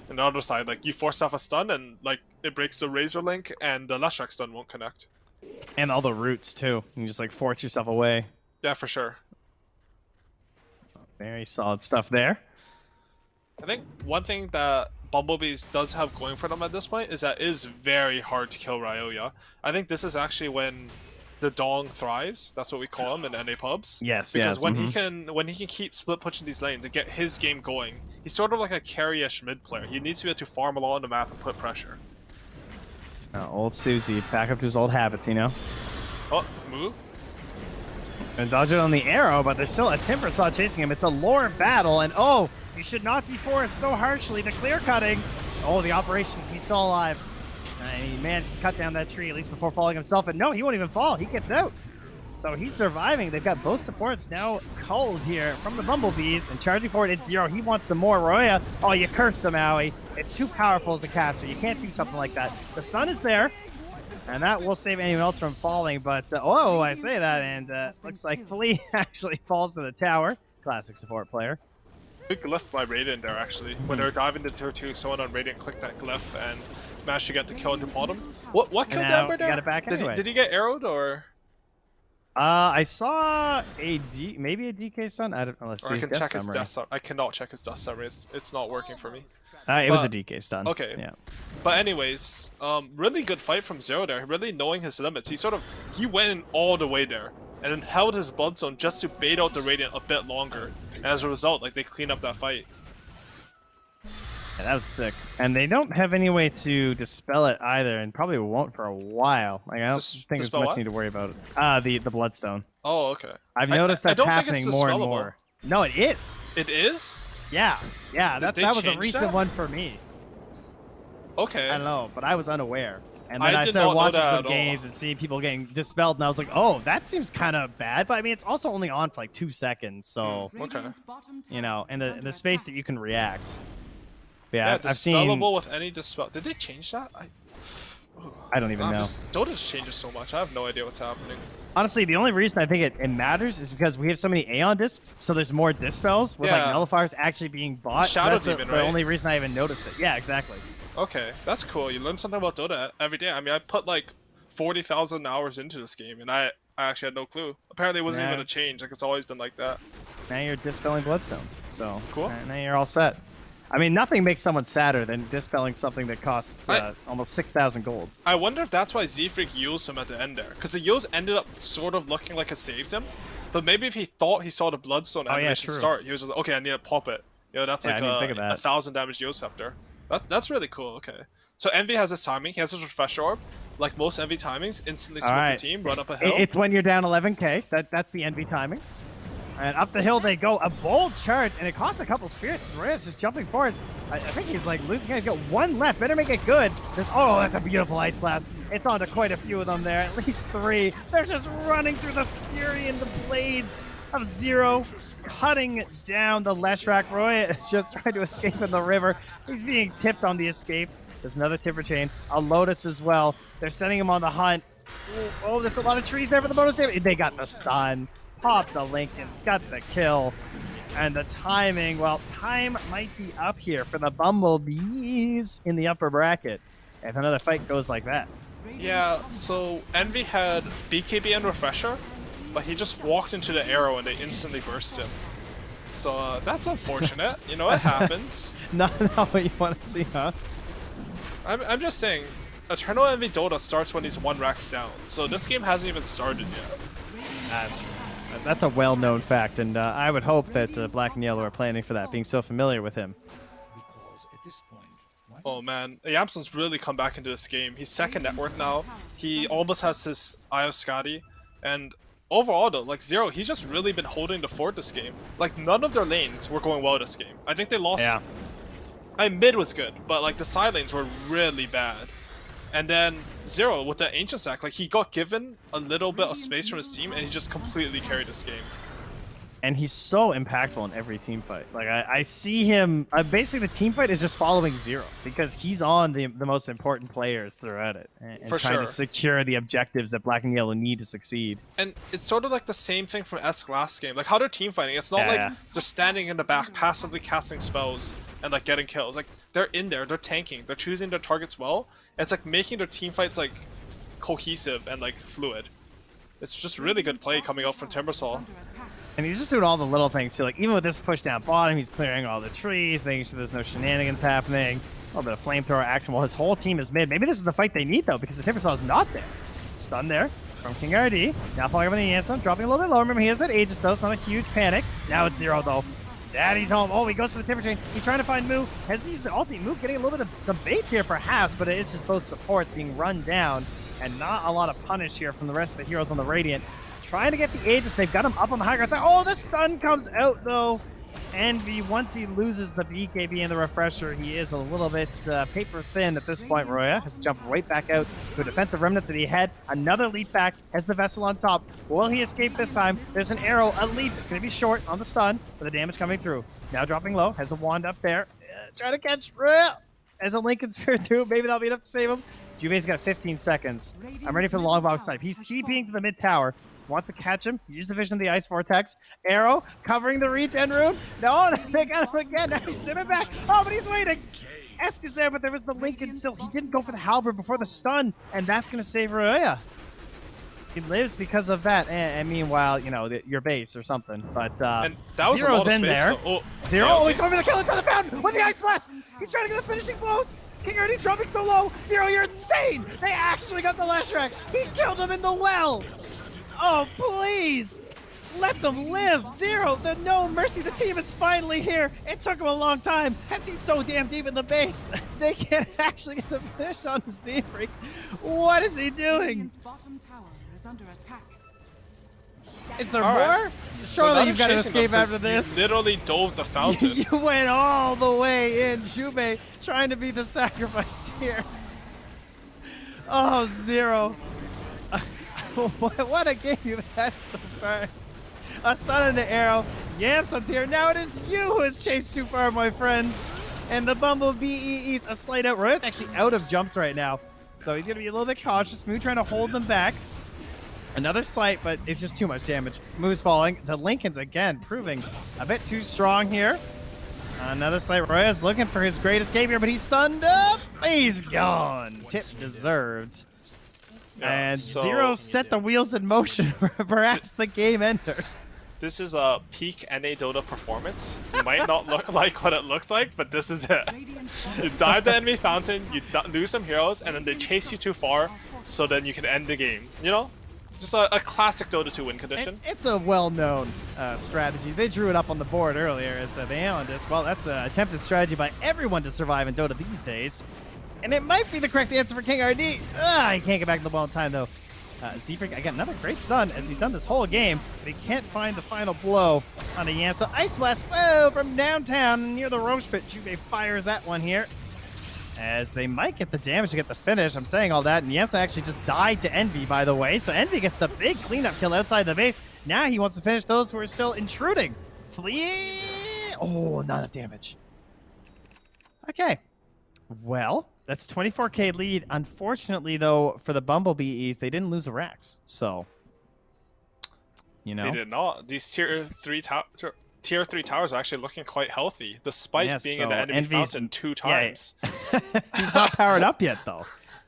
And the other side, like you Force Staff a stun and like it breaks the Razor Link and the Leshrac stun won't connect. And all the roots, too. You can just, like, force yourself away. Yeah, for sure. Very solid stuff there. I think one thing that Bumblebees does have going for them at this point is that it is very hard to kill Ryoya. I think this is actually when the Dong thrives. That's what we call him in NA pubs. Yes, because when he can keep split pushing these lanes and get his game going, he's sort of like a carry-ish mid player. He needs to be able to farm along the map and put pressure. Old Susie, back up to his old habits, you know. Oh, move. And dodge it on the arrow, but there's still a Timbersaw chasing him. It's a lore battle, and oh, you should not deforest so harshly. The clear cutting. Oh, the operation. He's still alive. And he managed to cut down that tree at least before falling himself. And no, he won't even fall. He gets out. So he's surviving. They've got both supports now culled here from the Bumblebees. And charging forward, it's Zero. He wants some more. Roya. Oh, you cursed him, Aui. It's too powerful as a caster. You can't do something like that. The sun is there. And that will save anyone else from falling. But, oh, I say that. And looks like Flea actually falls to the tower. Classic support player. Big glyph by Radiant there, actually. When they're diving into tier 2, someone on Radiant clicked that glyph and managed to get the kill into bottom. What killed Ember there? Got it back anyway. Did he get arrowed or? I saw maybe a DK stun. I don't know. Let's see. I can check his death summary. I cannot check his death summary. It's not working for me. It was a DK stun. Okay. Yeah. But anyways, really good fight from Zero there. Really knowing his limits. He went in all the way there and then held his blood zone just to bait out the Radiant a bit longer. And as a result, like they clean up that fight. Yeah, that was sick. And they don't have any way to dispel it either, and probably won't for a while. Like I don't think there's much need to worry about it. The Bloodstone. Oh, okay. I've noticed that's happening more and more. No, it is. It is? Yeah. That was a recent one for me. Okay. I don't know, but I was unaware. And then I started watching some games and seeing people getting dispelled, and I was like, oh, that seems kind of bad. But I mean, it's also only on for like 2 seconds, so okay. You know, in the space that you can react. Yeah, I've seen. Dispellable with any dispel. Did they change that? I don't even know. Dota changes so much. I have no idea what's happening. Honestly, the only reason I think it matters is because we have so many Aeon discs, so there's more dispels with like nullifiers actually being bought. Shadow That's the only reason I even noticed it. Yeah, exactly. Okay, that's cool. You learn something about Dota every day. I mean, I put like 40,000 hours into this game, and I actually had no clue. Apparently, it wasn't even a change. Like it's always been like that. Now you're dispelling Bloodstones, so cool. Now you're all set. I mean, nothing makes someone sadder than dispelling something that costs almost 6,000 gold. I wonder if that's why Z-Freak used him at the end there. Because the Yos ended up sort of looking like it saved him. But maybe if he thought he saw the Bloodstone animation start, he was just like, okay, I need to pop it. You know, that's like a 1,000 damage Yo Scepter. That's really cool, okay. So Envy has his timing. He has his Refresher Orb. Like most Envy timings, instantly split the team, run up a hill. It's when you're down 11k. That's the Envy timing. And up the hill they go. A bold charge, and it costs a couple spirits. Reyes just jumping forward. I think he's like losing. He's got 1 left. Better make it good. That's a beautiful Ice Blast. It's onto quite a few of them there. At least 3. They're just running through the Fury and the Blades. of Zero cutting down the Leshrac. Roy is just trying to escape in the river. He's being tipped on the escape. There's another Timber Chain, a Lotus as well. They're sending him on the hunt. Oh, there's a lot of trees there for the bonus save. They got the stun. Pop the Lincolns, got the kill. And the timing, well, time might be up here for the Bumblebees in the upper bracket if another fight goes like that. Yeah, so Envy had BKB and Refresher, but he just walked into the arrow and they instantly burst him. So that's unfortunate. You know, it happens. Not what you want to see, huh? I'm just saying, Eternal Envy Dota starts when he's 1 racks down, so this game hasn't even started yet. That's a well-known fact, and I would hope that Black and Yellow are planning for that, being so familiar with him. Oh man, Yamson's really come back into this game. He's second network now. He almost has his Io Scotty, and overall though, like Zero, he's just really been holding the fort this game. Like none of their lanes were going well this game. I think they lost. Yeah. Mid was good, but like the side lanes were really bad. And then Zero with the Ancient Sack, like he got given a little bit of space from his team and he just completely carried this game. And he's so impactful in every team fight. Like I see him, basically the team fight is just following Zero because he's on the most important players throughout it and trying to secure the objectives that Black and Yellow need to succeed. And it's sort of like the same thing from Esk last game. Like how they're team fighting, it's not like they're standing in the back passively casting spells and like getting kills. Like they're in there, they're tanking, they're choosing their targets well. It's like making their team fights like cohesive and like fluid. It's just really good play coming out from Timbersaw. And he's just doing all the little things too. Like even with this push down bottom, he's clearing all the trees, making sure there's no shenanigans happening. A little bit of flamethrower action while his whole team is mid. Maybe this is the fight they need though, because the Timbersaw is not there. Stun there from King RD. Now following up on the Ansem, dropping a little bit low. Remember he has that Aegis though, it's not a huge panic. Now it's Zero though. Daddy's home. Oh, he goes for the Timber Chain. He's trying to find Moo. Has used the ulti. Moo getting a little bit of some baits here perhaps, but it's just both supports being run down and not a lot of punish here from the rest of the heroes on the Radiant. Trying to get the Aegis. They've got him up on the high ground side. Oh, the stun comes out though. Envy, once he loses the BKB and the Refresher, he is a little bit paper thin at this point. Roya has jumped right back out to a defensive remnant that he had. Another leap back, has the Vessel on top. Will he escape this time? There's an arrow, a leap. It's going to be short on the stun, but the damage coming through. Now dropping low, has a wand up there. Trying to catch Roya as a Lincoln Sphere through. Maybe that'll be enough to save him. Juve's got 15 seconds. I'm ready for the long box snipe. He's TPing to the mid tower. Wants to catch him. Use the vision of the Ice Vortex. Arrow covering the reach and rune. No, they got him again. Now he's sitting back. Oh, but he's waiting. Esk is there, but there was the Lincoln still. He didn't go for the halberd before the stun, and that's going to save Roya. He lives because of that. And meanwhile, you know, your base or something. But and that was Zero's a lot of in space, there. So, Zero, oh, he's going for the kill into the fountain with the Ice Blast. He's trying to get the finishing blows. King Ernie's dropping so low. Zero, you're insane. They actually got the Leshrac. He killed him in the well. Oh, please! Let them live! Zero, the no mercy, the team is finally here! It took him a long time, as he's so damn deep in the base! They can't actually get the finish on the Sea Freak! What is he doing? Bottom tower is under attack. Is there All more? right. Surely So you've got to escape after this. You literally dove the fountain. You went all the way in, Juve, trying to be the sacrifice here. Oh, Zero. What a game you've had so far. A stun and an arrow. Yamson's here. Now it is you who has chased too far, my friends. And the bEE's a slight out. Roy's actually out of jumps right now. So he's going to be a little bit cautious. Moo trying to hold them back. Another slight, but it's just too much damage. Moo's falling. The Lincolns, again, proving a bit too strong here. Another slight. Roy's looking for his great escape here, but he's stunned up. He's gone. Tip deserved. Yeah, and so Zero set the wheels in motion. Perhaps the game ended. This is a peak NA Dota performance. It might not look like what it looks like, but this is it. You dive the enemy fountain, you lose some heroes, and then they chase you too far, so then you can end the game. You know? Just a classic Dota 2 win condition. It's a well-known strategy. They drew it up on the board earlier as the analyst. Well, that's the attempted strategy by everyone to survive in Dota these days. And it might be the correct answer for King RD. He can't get back in the ball in time, though. Z-Freak, again, another great stun as he's done this whole game, but he can't find the final blow on the Yamsa. Ice Blast, whoa, from downtown near the Rosh pit. Juve fires that one here. as they might get the damage to get the finish. I'm saying all that, and Yamsa actually just died to Envy, by the way. So Envy gets the big cleanup kill outside the base. Now he wants to finish those who are still intruding. Flee! Oh, not enough damage. Okay. Well, that's 24k lead. Unfortunately, though, for the bEE's, they didn't lose a Rax. So, you know. They did not. These tier 3 towers are actually looking quite healthy, despite being in the enemy fountain 2 times. Yeah. He's not powered up yet, though.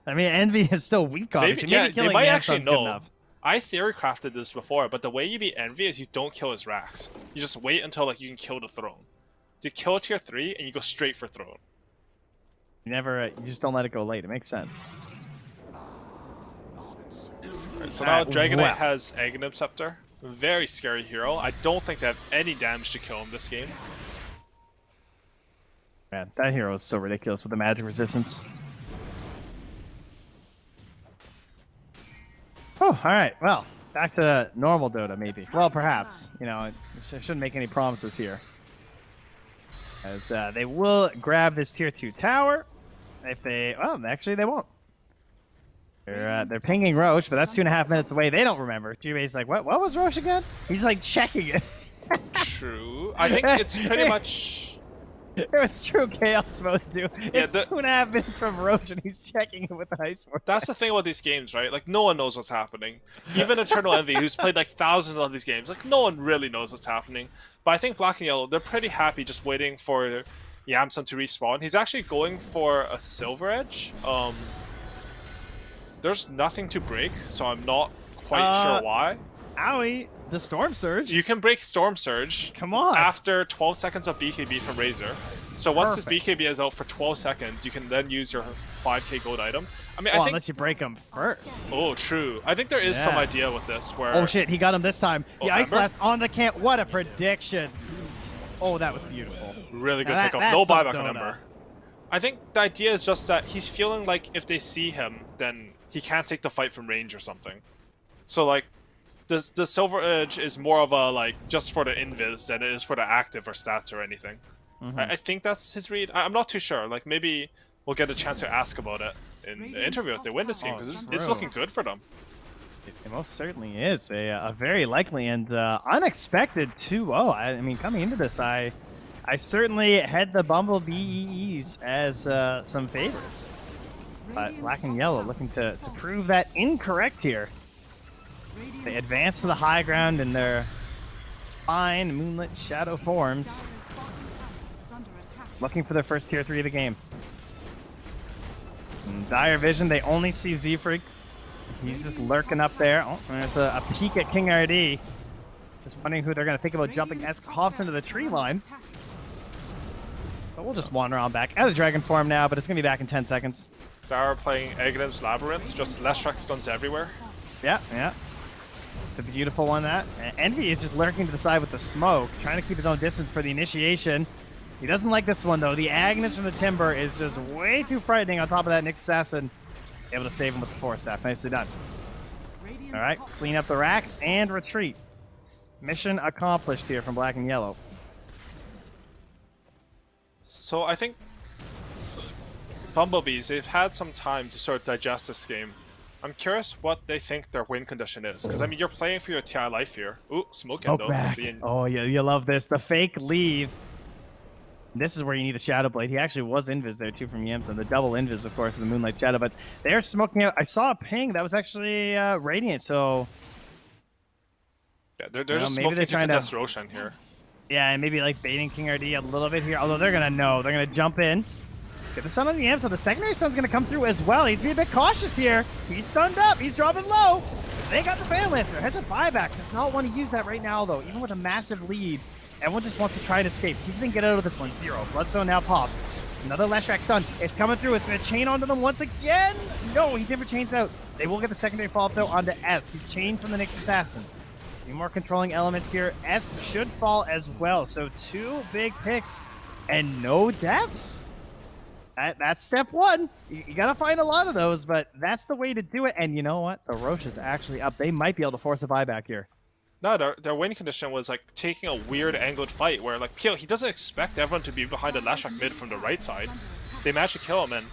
I mean, Envy is still weak, obviously. Maybe killing they might Yamsa actually is good know. enough. I theory crafted this before, but the way you beat Envy is you don't kill his Rax. You just wait until like you can kill the throne. You kill tier 3 and you go straight for throne. You just don't let it go late. It makes sense. Right, so now Dragonite has Aghanim Scepter. Very scary hero. I don't think they have any damage to kill him this game. Man, that hero is so ridiculous with the magic resistance. Oh, all right. Well, back to normal Dota, maybe. Well, perhaps. You know, I shouldn't make any promises here. As they will grab this tier 2 tower. If they, well, actually they won't. They're pinging Rosh, but that's 2.5 minutes away. They don't remember. Jube's like, what was Rosh again? He's like checking it. True. I think it's pretty much. It was true chaos mode, dude. It's 2.5 minutes from Rosh, and he's checking it with the ice force. That's the thing about these games, right? Like, no one knows what's happening. Even Eternal Envy, who's played like thousands of these games, like, no one really knows what's happening. But I think Black and Yellow, they're pretty happy just waiting for Yamsun to respawn. He's actually going for a Silver Edge. There's nothing to break, so I'm not quite sure why. Aui, the Storm Surge. You can break Storm Surge. Come on. After 12 seconds of BKB from Razor. So once this BKB is out for 12 seconds, you can then use your 5k gold item. I mean, I think unless you break them first. Oh, true. I think there is some idea with this where. Oh shit, he got him this time. The Ice Blast on the camp. What a prediction. Oh, that was beautiful. Really good pickoff. No buyback on Ember. I think the idea is just that he's feeling like if they see him, then he can't take the fight from range or something. So like, the Silver Edge is more of a like just for the invis than it is for the active or stats or anything. I think that's his read. I'm not too sure. Like maybe we'll get a chance to ask about it in the interview if they win this game because it's looking good for them. It most certainly is a very likely and unexpected 2-0. I mean, coming into this, I certainly had the bEE's as some favorites. But Black and Yellow looking to prove that incorrect here. They advance to the high ground in their fine moonlit shadow forms. Looking for their first tier 3 of the game. In dire vision, they only see Z-Freak. He's just lurking up there. Oh, there's a peek at King RD. Just wondering who they're going to think about jumping as hops into the tree line. But we'll just wander on back. Out of dragon form now, but it's going to be back in 10 seconds. Dara playing Aghanim's Labyrinth, just Leshrac stuns everywhere. Yeah. The beautiful one, that. Envy is just lurking to the side with the smoke, trying to keep his own distance for the initiation. He doesn't like this one, though. The Agnes from the Timber is just way too frightening. On top of that, Nyx Assassin able to save him with the Force Staff. Nicely done. All right, clean up the racks and retreat. Mission accomplished here from Black and Yellow. So I think bEE's, they've had some time to sort of digest this game. I'm curious what they think their win condition is. Because, I mean, you're playing for your TI life here. Ooh, smoke endo. Back. Oh, yeah, you love this. The fake leave. This is where you need the Shadow Blade. He actually was invis there, too, from Yamsun. The double invis, of course, the Moonlight Shadow. But they're smoking out. I saw a ping. That was actually Radiant, so... Yeah, they're just smoking to contest Roshan here. Yeah, and maybe, like, baiting King RD a little bit here. Although they're going to know. They're going to jump in. Get the stun on the Yam, so the secondary stun's going to come through as well. He's being a bit cautious here. He's stunned up. He's dropping low. They got the Fan Lancer. Has a buyback. Does not want to use that right now, though. Even with a massive lead, everyone just wants to try and escape. See if they can get out of this one. 0. Bloodstone now popped. Another Leshrac stun. It's coming through. It's going to chain onto them once again. No, he never chains out. They will get the secondary follow-up, though, onto Esk. He's chained from the Nyx Assassin. A few more controlling elements here. Esk should fall as well. So 2 big picks and no deaths. That's step 1. You gotta find a lot of those, but that's the way to do it. And you know what? The Rosh is actually up. They might be able to force a buyback here. No, their win condition was like taking a weird angled fight where like Pio, he doesn't expect everyone to be behind a Leshrac mid from the right side. They managed to kill him, and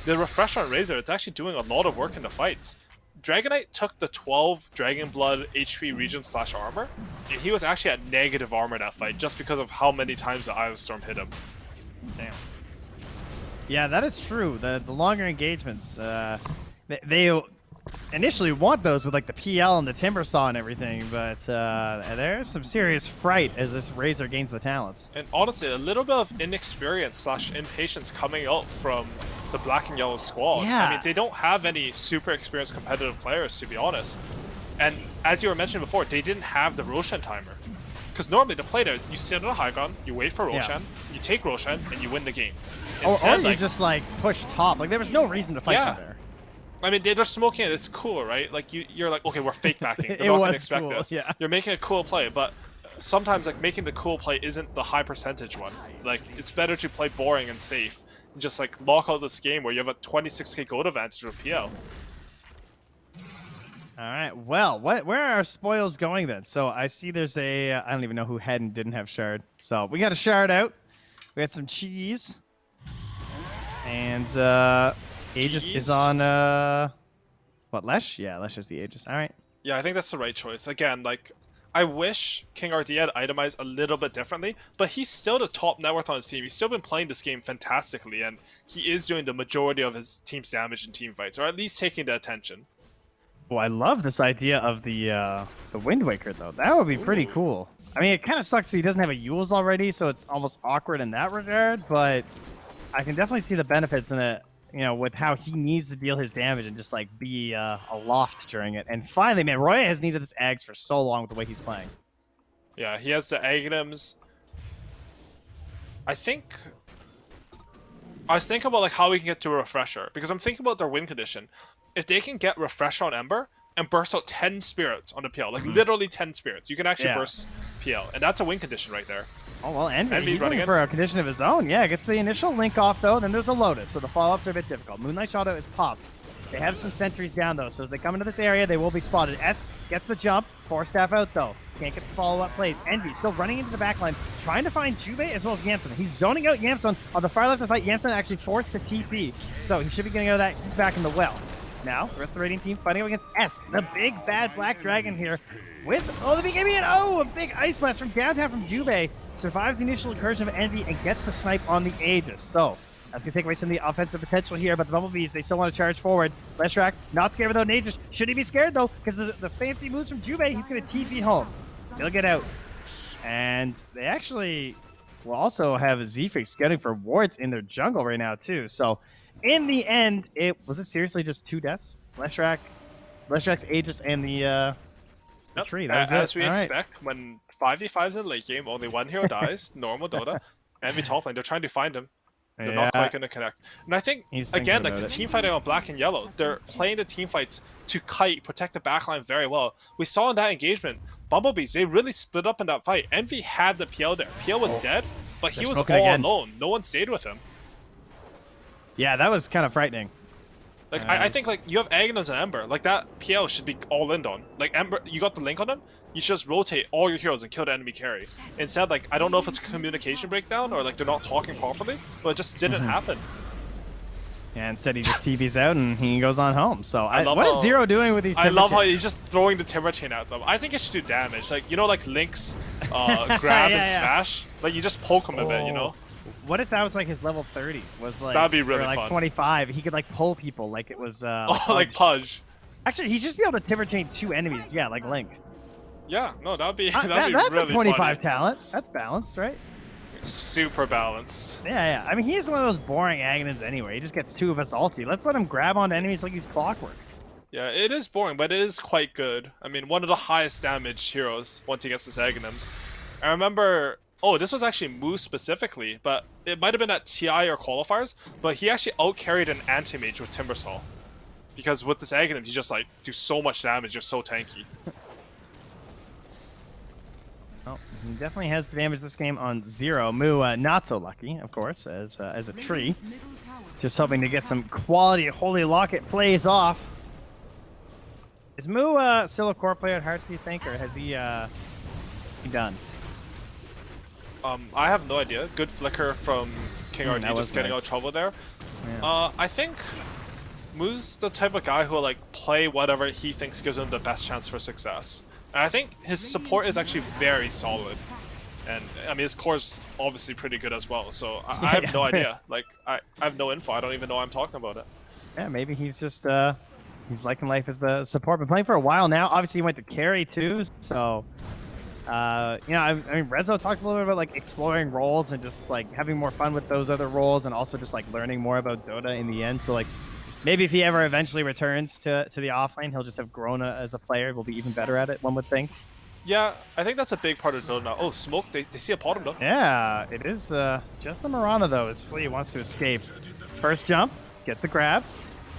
the refresh on Razor, it's actually doing a lot of work in the fights. Dragonite took the 12 Dragon Blood HP regen / armor, and he was actually at negative armor that fight just because of how many times the Eye of Storm hit him. Damn. Yeah, that is true. The longer engagements, they initially want those with like the PL and the Timbersaw and everything, but there's some serious fright as this Razor gains the talents. And honestly, a little bit of inexperience / impatience coming out from the black and yellow squad. Yeah. I mean, they don't have any super experienced competitive players, to be honest. And as you were mentioning before, they didn't have the Roshan timer. Because normally to play there, you sit on a high ground, you wait for Roshan, you take Roshan, and you win the game. Instead, or you just like push top. Like there was no reason to fight them there. I mean, they're just smoking it. It's cool, right? Like you're like, okay, we're fake backing. They're It not gonna was expect cool, this. yeah. You're making a cool play, but sometimes like making the cool play isn't the high percentage one. Like it's better to play boring and safe, and just like lock out this game where you have a 26k gold advantage with PL. All right. Well, where are our spoils going then? So I see there's a I don't even know who had and didn't have shard. So we got a shard out. We got some cheese. And Aegis is on what, Lesh? Yeah, Lesh is the Aegis. All right. Yeah, I think that's the right choice. Again, like I wish King RD had itemized a little bit differently, but he's still the top net worth on his team. He's still been playing this game fantastically, and he is doing the majority of his team's damage in team fights, or at least taking the attention. Well, I love this idea of the Wind Waker though. That would be pretty cool. I mean, it kind of sucks that he doesn't have a Yules already, so it's almost awkward in that regard, but I can definitely see the benefits in it, you know, with how he needs to deal his damage and just like be aloft during it. And finally, man, Roy has needed this Ags for so long with the way he's playing. Yeah, he has the Aghanims. I was thinking about like how we can get to a refresher, because I'm thinking about their win condition. If they can get refresher on Ember and burst out 10 spirits on the PL, like literally 10 spirits, you can actually burst PL, and that's a win condition right there. Oh, well, Envy he's running looking for a condition of his own. Yeah, gets the initial link off, though. Then there's a Lotus, so the follow-ups are a bit difficult. Moonlight Shadow is popped. They have some sentries down, though, so as they come into this area, they will be spotted. Esk gets the jump. 4-staff out, though. Can't get the follow-up plays. Envy still running into the backline, trying to find Juve as well as Yamson. He's zoning out Yamson. On the far left of the fight, Yamson actually forced to TP, so he should be getting out of that. He's back in the well. Now, the rest of the raiding team fighting up against Esk, the big bad black dragon here. With the BKB and a big ice blast from downtown from Juve. Survives the initial incursion of Envy and gets the snipe on the Aegis. So that's gonna take away some of the offensive potential here, but the Bumblebees, they still want to charge forward. Leshrac not scared without an Aegis. Should he be scared though? Because the fancy moves from Juve, he's gonna TP home. He'll get out. And they actually will also have Z-Freak scouting for wards in their jungle right now too. So in the end, was it seriously just 2 deaths? Leshrac's Aegis and the tree. That was as it. we All right. expect, when 5v5s in late game, only one hero dies, normal Dota, Envy top lane, they're trying to find him. They're not quite going to connect. And I think, again, like the team fighting on black and yellow, they're playing the team fights to kite, protect the backline very well. We saw in that engagement, Bumblebees, they really split up in that fight. Envy had the PL there. PL was dead, but he was all alone. No one stayed with him. Yeah, that was kind of frightening. Like I think like you have Aghanos and Ember, like that PL should be all in on. Like Ember, you got the link on him, you should just rotate all your heroes and kill the enemy carry. Instead, like I don't know if it's a communication breakdown or like they're not talking properly, but it just didn't happen. Yeah, instead he just TVs out and he goes on home. So what is how- Zero doing with these? I love how chains? he's just throwing the Timber Chain at them. I think it should do damage. Like you know, like Link's grab and smash. Like you just poke him a bit, you know. What if that was like his level 30? Was like That'd be really or like fun. 25. He could like pull people like it was Like Pudge. Actually, he'd just be able to Timber Chain 2 enemies. Yeah, like Link. Yeah, no, that'd be That's really a 25 funny. talent. That's balanced, right? Super balanced. Yeah. I mean, he's one of those boring Aghanims anyway. He just gets 2 of us ulti. Let's let him grab onto enemies like he's clockwork. Yeah, it is boring, but it is quite good. I mean, one of the highest damage heroes once he gets his Aghanims. I remember, this was actually Moose specifically, but it might have been at TI or Qualifiers, but he actually out-carried an anti-mage with Timbersaw. Because with this Aghanim, you just like do so much damage, you're so tanky. Oh, he definitely has the damage this game on Zero. Moo, not so lucky, of course, as a tree. Just hoping to get some quality Holy Locket plays off. Is Moo still a core player at heart, do you think, or has he done? I have no idea. Good flicker from King RD that just was getting nice. out of trouble there. Yeah. I think Moo's the type of guy who will like play whatever he thinks gives him the best chance for success. And I think his support is actually very solid. And I mean, his core's obviously pretty good as well. So I have no idea. Like, I have no info. I don't even know I'm talking about it. Yeah, maybe he's just he's liking life as the support. Been playing for a while now. Obviously, he went to carry too. So, you know, I mean, Rezo talked a little bit about like exploring roles and just like having more fun with those other roles, and also just like learning more about Dota in the end. So like, maybe if he ever eventually returns to the offlane, he'll just have grown as a player. Will be even better at it, one would think. Yeah, I think that's a big part of Dota now. Oh, smoke. They see a bottom though. Yeah, it is just the Mirana though, as Flea wants to escape. First jump, gets the grab.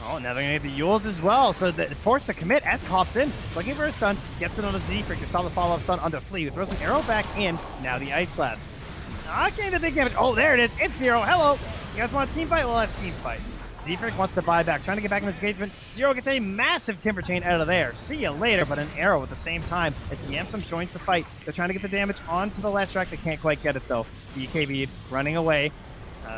Oh, now they're gonna get the Yules as well. So forced to commit. Esk hops in, looking for a stun, gets it on a Z-Freak to solve the follow-up stun onto Flea. Throws an arrow back in. Now the Ice Blast. Not getting the big damage. Oh, there it is. It's Zero. Hello. You guys want a team fight? Well, let's team fight. Z-Freak wants to buy back, trying to get back in this engagement. Zero gets a massive Timber Chain out of there. See you later, but an arrow at the same time as Yamsum joins the fight. They're trying to get the damage onto the Leshrac. They can't quite get it though. BKB running away.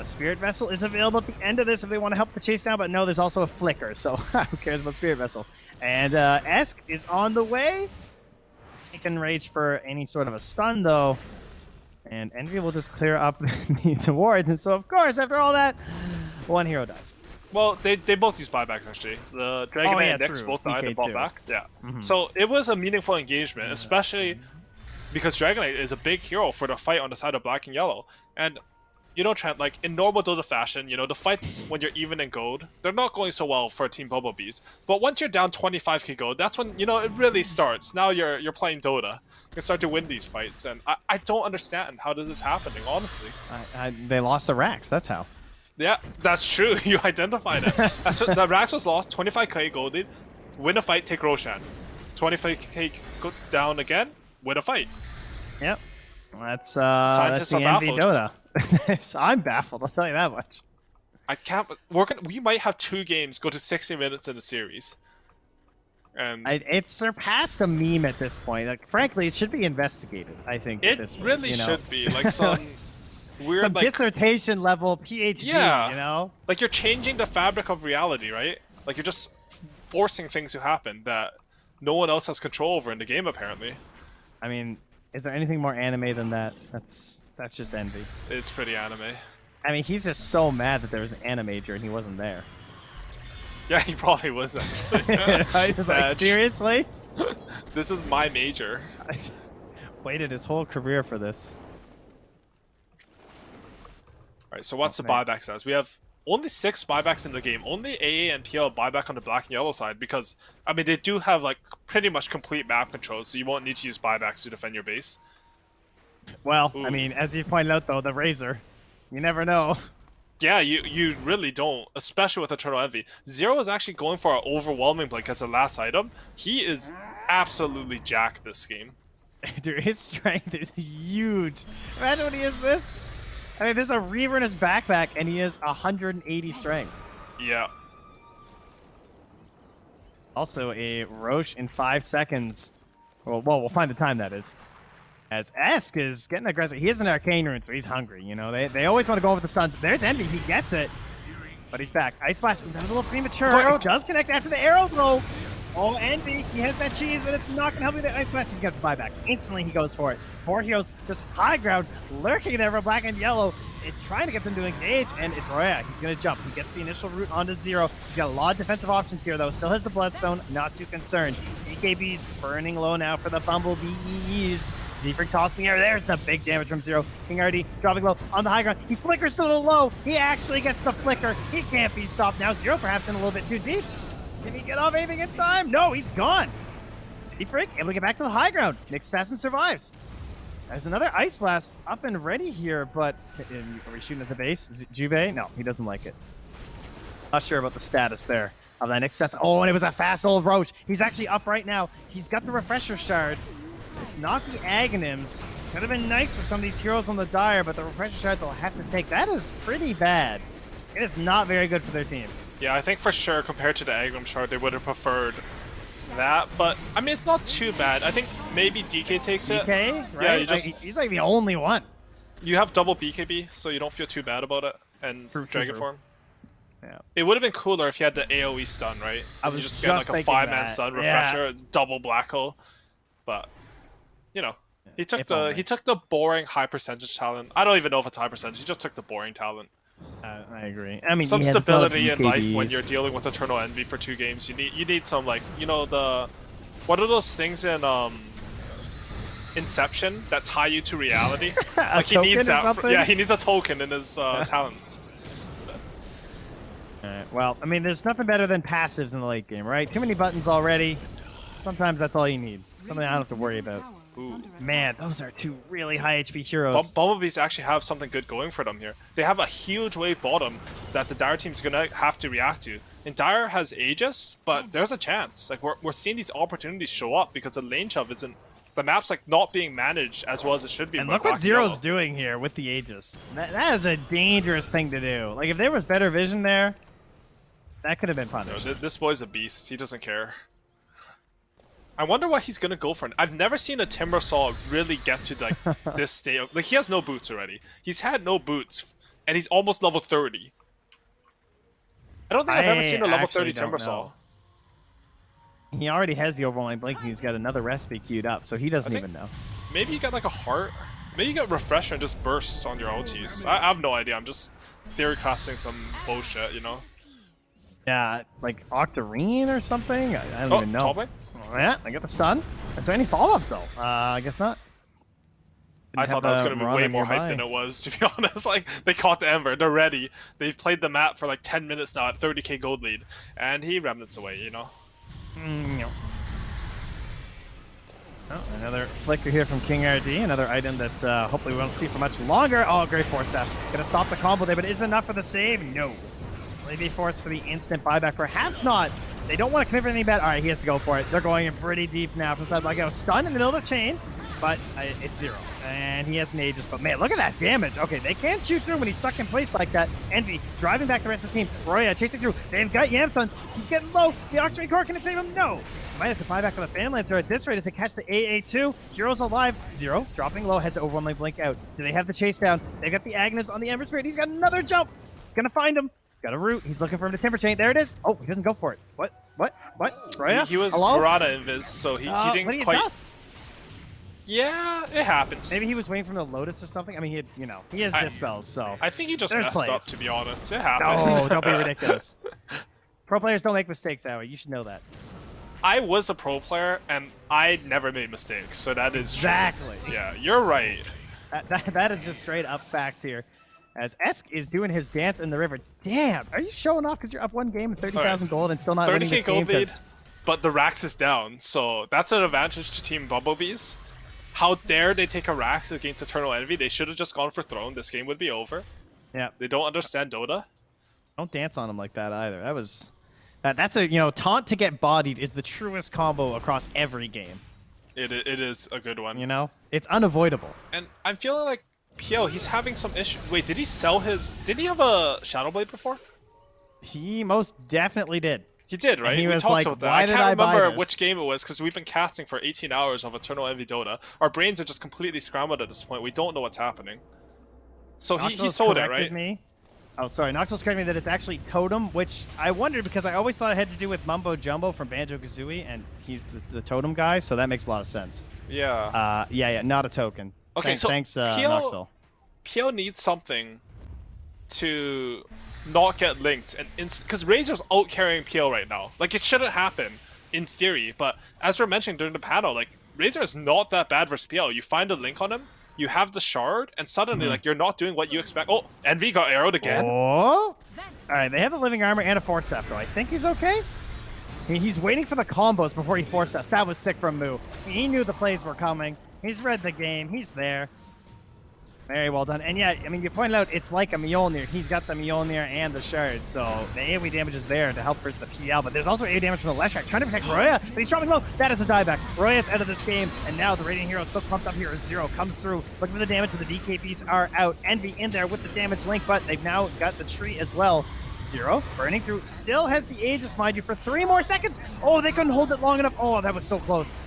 Spirit Vessel is available at the end of this if they want to help the chase down, but no, there's also a Flicker, so who cares about Spirit Vessel? And Esk is on the way. He can rage for any sort of a stun though. And Envy will just clear up the ward. And so, of course, after all that, one hero dies. Well, they both use buybacks actually. The Dragon Knight and Nyx both died and bought back. Yeah. So it was a meaningful engagement, especially because Dragon Knight is a big hero for the fight on the side of black and yellow. And you know, Trent, like in normal Dota fashion, you know, the fights when you're even in gold, they're not going so well for Team bumblBEE's. But once you're down 25k gold, that's when, you know, it really starts. Now you're playing Dota. You can start to win these fights, and I don't understand how this is happening, honestly. They lost the racks, that's how. Yeah, that's true. You identified it. The racks was lost, 25k golded, win a fight, take Roshan. 25k go down again, win a fight. Yep. That's Scientists the are Envy baffled. Dota. I'm baffled, I'll tell you that much. I can't. We might have 2 games go to 60 minutes in a series. And It's surpassed a meme at this point. Like, frankly, it should be investigated, I think. it at this point, really you know? should be like some weird, some like dissertation level PhD. Yeah. You know. like you're changing the fabric of reality, right? Like you're just forcing things to happen that no one else has control over in the game, apparently. I mean, is there anything more anime than that? That's just Envy. It's pretty anime. I mean, he's just so mad that there was an animator and he wasn't there. Yeah, he probably was actually. I was like, Sad. seriously? This is my major. I waited his whole career for this. Alright, so what's the man. buyback status? We have only 6 buybacks in the game. Only AA and PL buyback on the black and yellow side because, I mean, they do have like pretty much complete map control, so you won't need to use buybacks to defend your base. Well, Ooh. I mean, as you pointed out, though, the Razor. You never know. Yeah, you really don't, especially with Eternal Envy. Zero is actually going for an overwhelming blink as the last item. He is absolutely jacked this game. Dude, his strength is huge. Imagine when he is this. I mean, there's a Reaver in his backpack, and he has 180 strength. Yeah. Also, a Rosh in 5 seconds. Well, we'll find the time, that is. As Esk is getting aggressive. He has an Arcane Rune, so he's hungry. You know, they always want to go over the stun. There's Envy. He gets it. But he's back. Ice Blast. That was a little premature. Oh, Arrow does connect after the arrow throw. Oh, Envy. He has that cheese, but it's not going to help you with the Ice Blast. He's got to buy back. Instantly, he goes for it. 4 heroes just high ground, lurking there for black and yellow. It's trying to get them to engage, and it's Roya. He's going to jump. He gets the initial route onto Zero. He's got a lot of defensive options here, though. Still has the Bloodstone. Not too concerned. BKB's burning low now for the bumblBEE's. Z-Freak tossed in the air. There's the big damage from Zero. King RD dropping low on the high ground. He flickers to the low. He actually gets the flicker. He can't be stopped now. Zero perhaps in a little bit too deep. Can he get off anything in time? No, he's gone. Z-Freak able to get back to the high ground. Nyx Assassin survives. There's another Ice Blast up and ready here, but are we shooting at the base? Jubei? No, he doesn't like it. Not sure about the status there of that Nyx Assassin. Oh, and it was a fast old Roach. He's actually up right now. He's got the Refresher Shard. It's not the Aghanims. Could have been nice for some of these heroes on the Dire, but the Refresher Shard they'll have to take. That is pretty bad. It is not very good for their team. Yeah, I think for sure compared to the Aghanim shard, they would have preferred that. But, I mean, it's not too bad. I think maybe DK takes it. DK, right? Yeah, you just, he's like the only one. you have double BKB, so you don't feel too bad about it. and True, Dragon true. Form. Yeah. It would have been cooler if you had the AoE stun, right? I And was you just just get like a thinking 5-man that. stun Yeah. refresher, double black hole. But you know, he took If the only. he took the boring high percentage talent. I don't even know if it's high percentage. He just took the boring talent. I agree. I mean, Some yeah, there's a lot of stability in life when BKBs. you're dealing with Eternal Envy for 2 games. You need some, like, you know, the what are those things in Inception that tie you to reality? Like he needs token or that. something? Yeah, he needs a token in his talent. Alright, well, I mean, there's nothing better than passives in the late game, right? Too many buttons already. Sometimes that's all you need. Something I don't have to worry about. Ooh. Man, those are 2 really high HP heroes. Bumblebees actually have something good going for them here. They have a huge wave bottom that the Dire team's gonna have to react to. And Dire has Aegis, but there's a chance. Like we're seeing these opportunities show up because the lane shove isn't. The map's like not being managed as well as it should be. And by look what Black Zero's Yellow. doing here with the Aegis. That is a dangerous thing to do. Like, if there was better vision there, that could have been punished. No, this boy's a beast. He doesn't care. I wonder what he's gonna go for. I've never seen a Timbersaw really get to like this state of, like, he has no boots already. He's had no boots, and he's almost level 30. I don't think I've ever seen a level 30 Timbersaw. know. He already has the Overwhelming Blink, and he's got another recipe queued up, so he doesn't even know. Maybe you got like a heart. Maybe you got refresher and just burst on your ultis. I have no idea. I'm just theory casting some bullshit, you know. Yeah, like Octarine or something? I don't even know. Top lane? Oh, yeah, I got the stun. Is there any follow-up, though? I guess not. I Didn't thought that have was the going to be Mirana way more hype nearby. than it was, to be honest. Like, they caught the Ember. They're ready. They've played the map for like 10 minutes now at 30k gold lead. And he remnants away, you know. No. Oh, another flicker here from King RD, another item that hopefully we won't see for much longer. Oh, great force staff. Gonna stop the combo there, but is it enough for the save? No. Maybe force for the instant buyback. Perhaps not. They don't want to commit for anything bad. All right, he has to go for it. They're going in pretty deep now from the side. Like, stun in the middle of the chain, but it's 0. And he has an Aegis, but man, look at that damage. Okay, they can't shoot through when he's stuck in place like that. Envy driving back the rest of the team. Roya chasing through. They've got Yamsun. He's getting low. The Octarine Core, can it save him? No. Might have to buy back for the Fan Lancer at this rate as they catch the AA2. Heroes alive. 0. Dropping low. Has Overwhelming Blink out. Do they have the chase down? They've got the Agnes on the Ember Spirit. He's got another jump. He's going to find him. He's got a root. He's looking for him to Timber Chain. There it is. Oh, he doesn't go for it. What? Roya? He was Hello? Murata invis, so he didn't quite... Dust? Yeah, it happens. Maybe he was waiting for the Lotus or something. I mean, he had, he has dispels, so. I think he just There's messed plays. up, to be honest. It happens. No, don't be ridiculous. Pro players don't make mistakes, Aoi. You should know that. I was a pro player, and I never made mistakes, so that is true. Exactly. Yeah, you're right. That is just straight up facts here. As Esk is doing his dance in the river. Damn, are you showing off because you're up 1 game and 30,000 gold and still not winning 30k this game? gold lead, but the Rax is down, so that's an advantage to Team Bumblebees. How dare they take a Rax against Eternal Envy? They should have just gone for Throne. This game would be over. Yeah. They don't understand Dota. Don't dance on him like that either. That was... that's a, taunt to get bodied is the truest combo across every game. It is a good one. You know? It's unavoidable. And I'm feeling like PO, he's having some issue. Wait, did he sell his... Did he have a Shadow Blade before? He most definitely did. He did, right? And he We was talked like, about that. why I did can't I buy remember this? which game it was because we've been casting for 18 hours of Eternal Envy Dota. Our brains are just completely scrambled at this point. We don't know what's happening. So he Noctilus sold it, corrected right? Me. Oh, sorry. Noctilus corrected me that it's actually Totem, which I wondered because I always thought it had to do with Mumbo Jumbo from Banjo-Kazooie, and he's the Totem guy, so that makes a lot of sense. Yeah. Yeah, not a token. Okay, so thanks, Knoxville. PO needs something to not get linked, and because Razor's out carrying PO right now. Like, it shouldn't happen in theory, but as we were mentioning during the panel, like, Razor is not that bad versus PO. You find a link on him, you have the shard, and suddenly, like, you're not doing what you expect. Oh, Envy got arrowed again. Oh! Alright, they have the living armor and a force staff, though. I think he's okay. He's waiting for the combos before he force steps. That was sick from Moo. He knew the plays were coming. He's read the game. He's there. Very well done. And yeah, I mean, you pointed out it's like a Mjolnir. He's got the Mjolnir and the shard, so the AoE damage is there to help versus the PL, but there's also AoE damage from the Leshrac trying to protect Roya, but he's dropping low. That is a dieback. Roya's out of this game, and now the Radiant Hero is still pumped up here. 0 comes through, looking for the damage, but the DKBs are out. Envy in there with the damage link, but they've now got the tree as well. 0 burning through, still has the Aegis, mind you, for 3 more seconds. Oh, they couldn't hold it long enough. Oh, that was so close.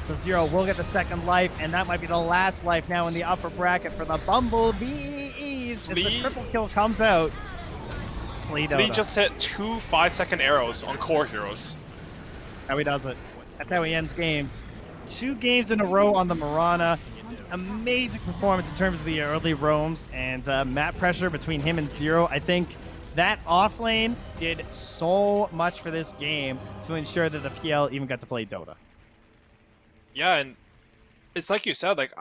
So 0 will get the second life, and that might be the last life now in the upper bracket for the bumble bEE's. as the triple kill comes out, Flea just hit 2 5-second arrows on core heroes. How he does it. That's how he ends games. 2 games in a row on the Mirana. Amazing performance in terms of the early roams and map pressure between him and Zero. I think that Offlane did so much for this game to ensure that the PL even got to play Dota. Yeah, and it's like you said, like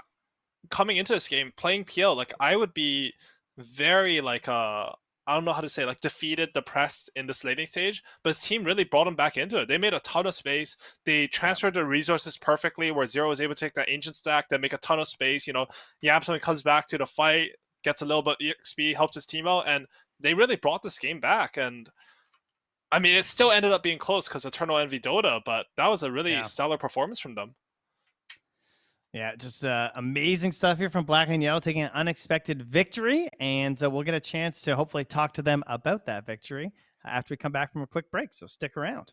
coming into this game, playing PL, like I would be very like I don't know how to say, like defeated, depressed in this laning stage, but his team really brought him back into it. They made a ton of space. They transferred the resources perfectly, where Zero was able to take that ancient stack, then make a ton of space. You know, Yamson comes back to the fight, gets a little bit XP, helps his team out, and they really brought this game back. And I mean, it still ended up being close because Eternal Envy Dota, but that was a really stellar performance from them. Yeah, just amazing stuff here from Black and Yellow, taking an unexpected victory, and we'll get a chance to hopefully talk to them about that victory after we come back from a quick break, so stick around.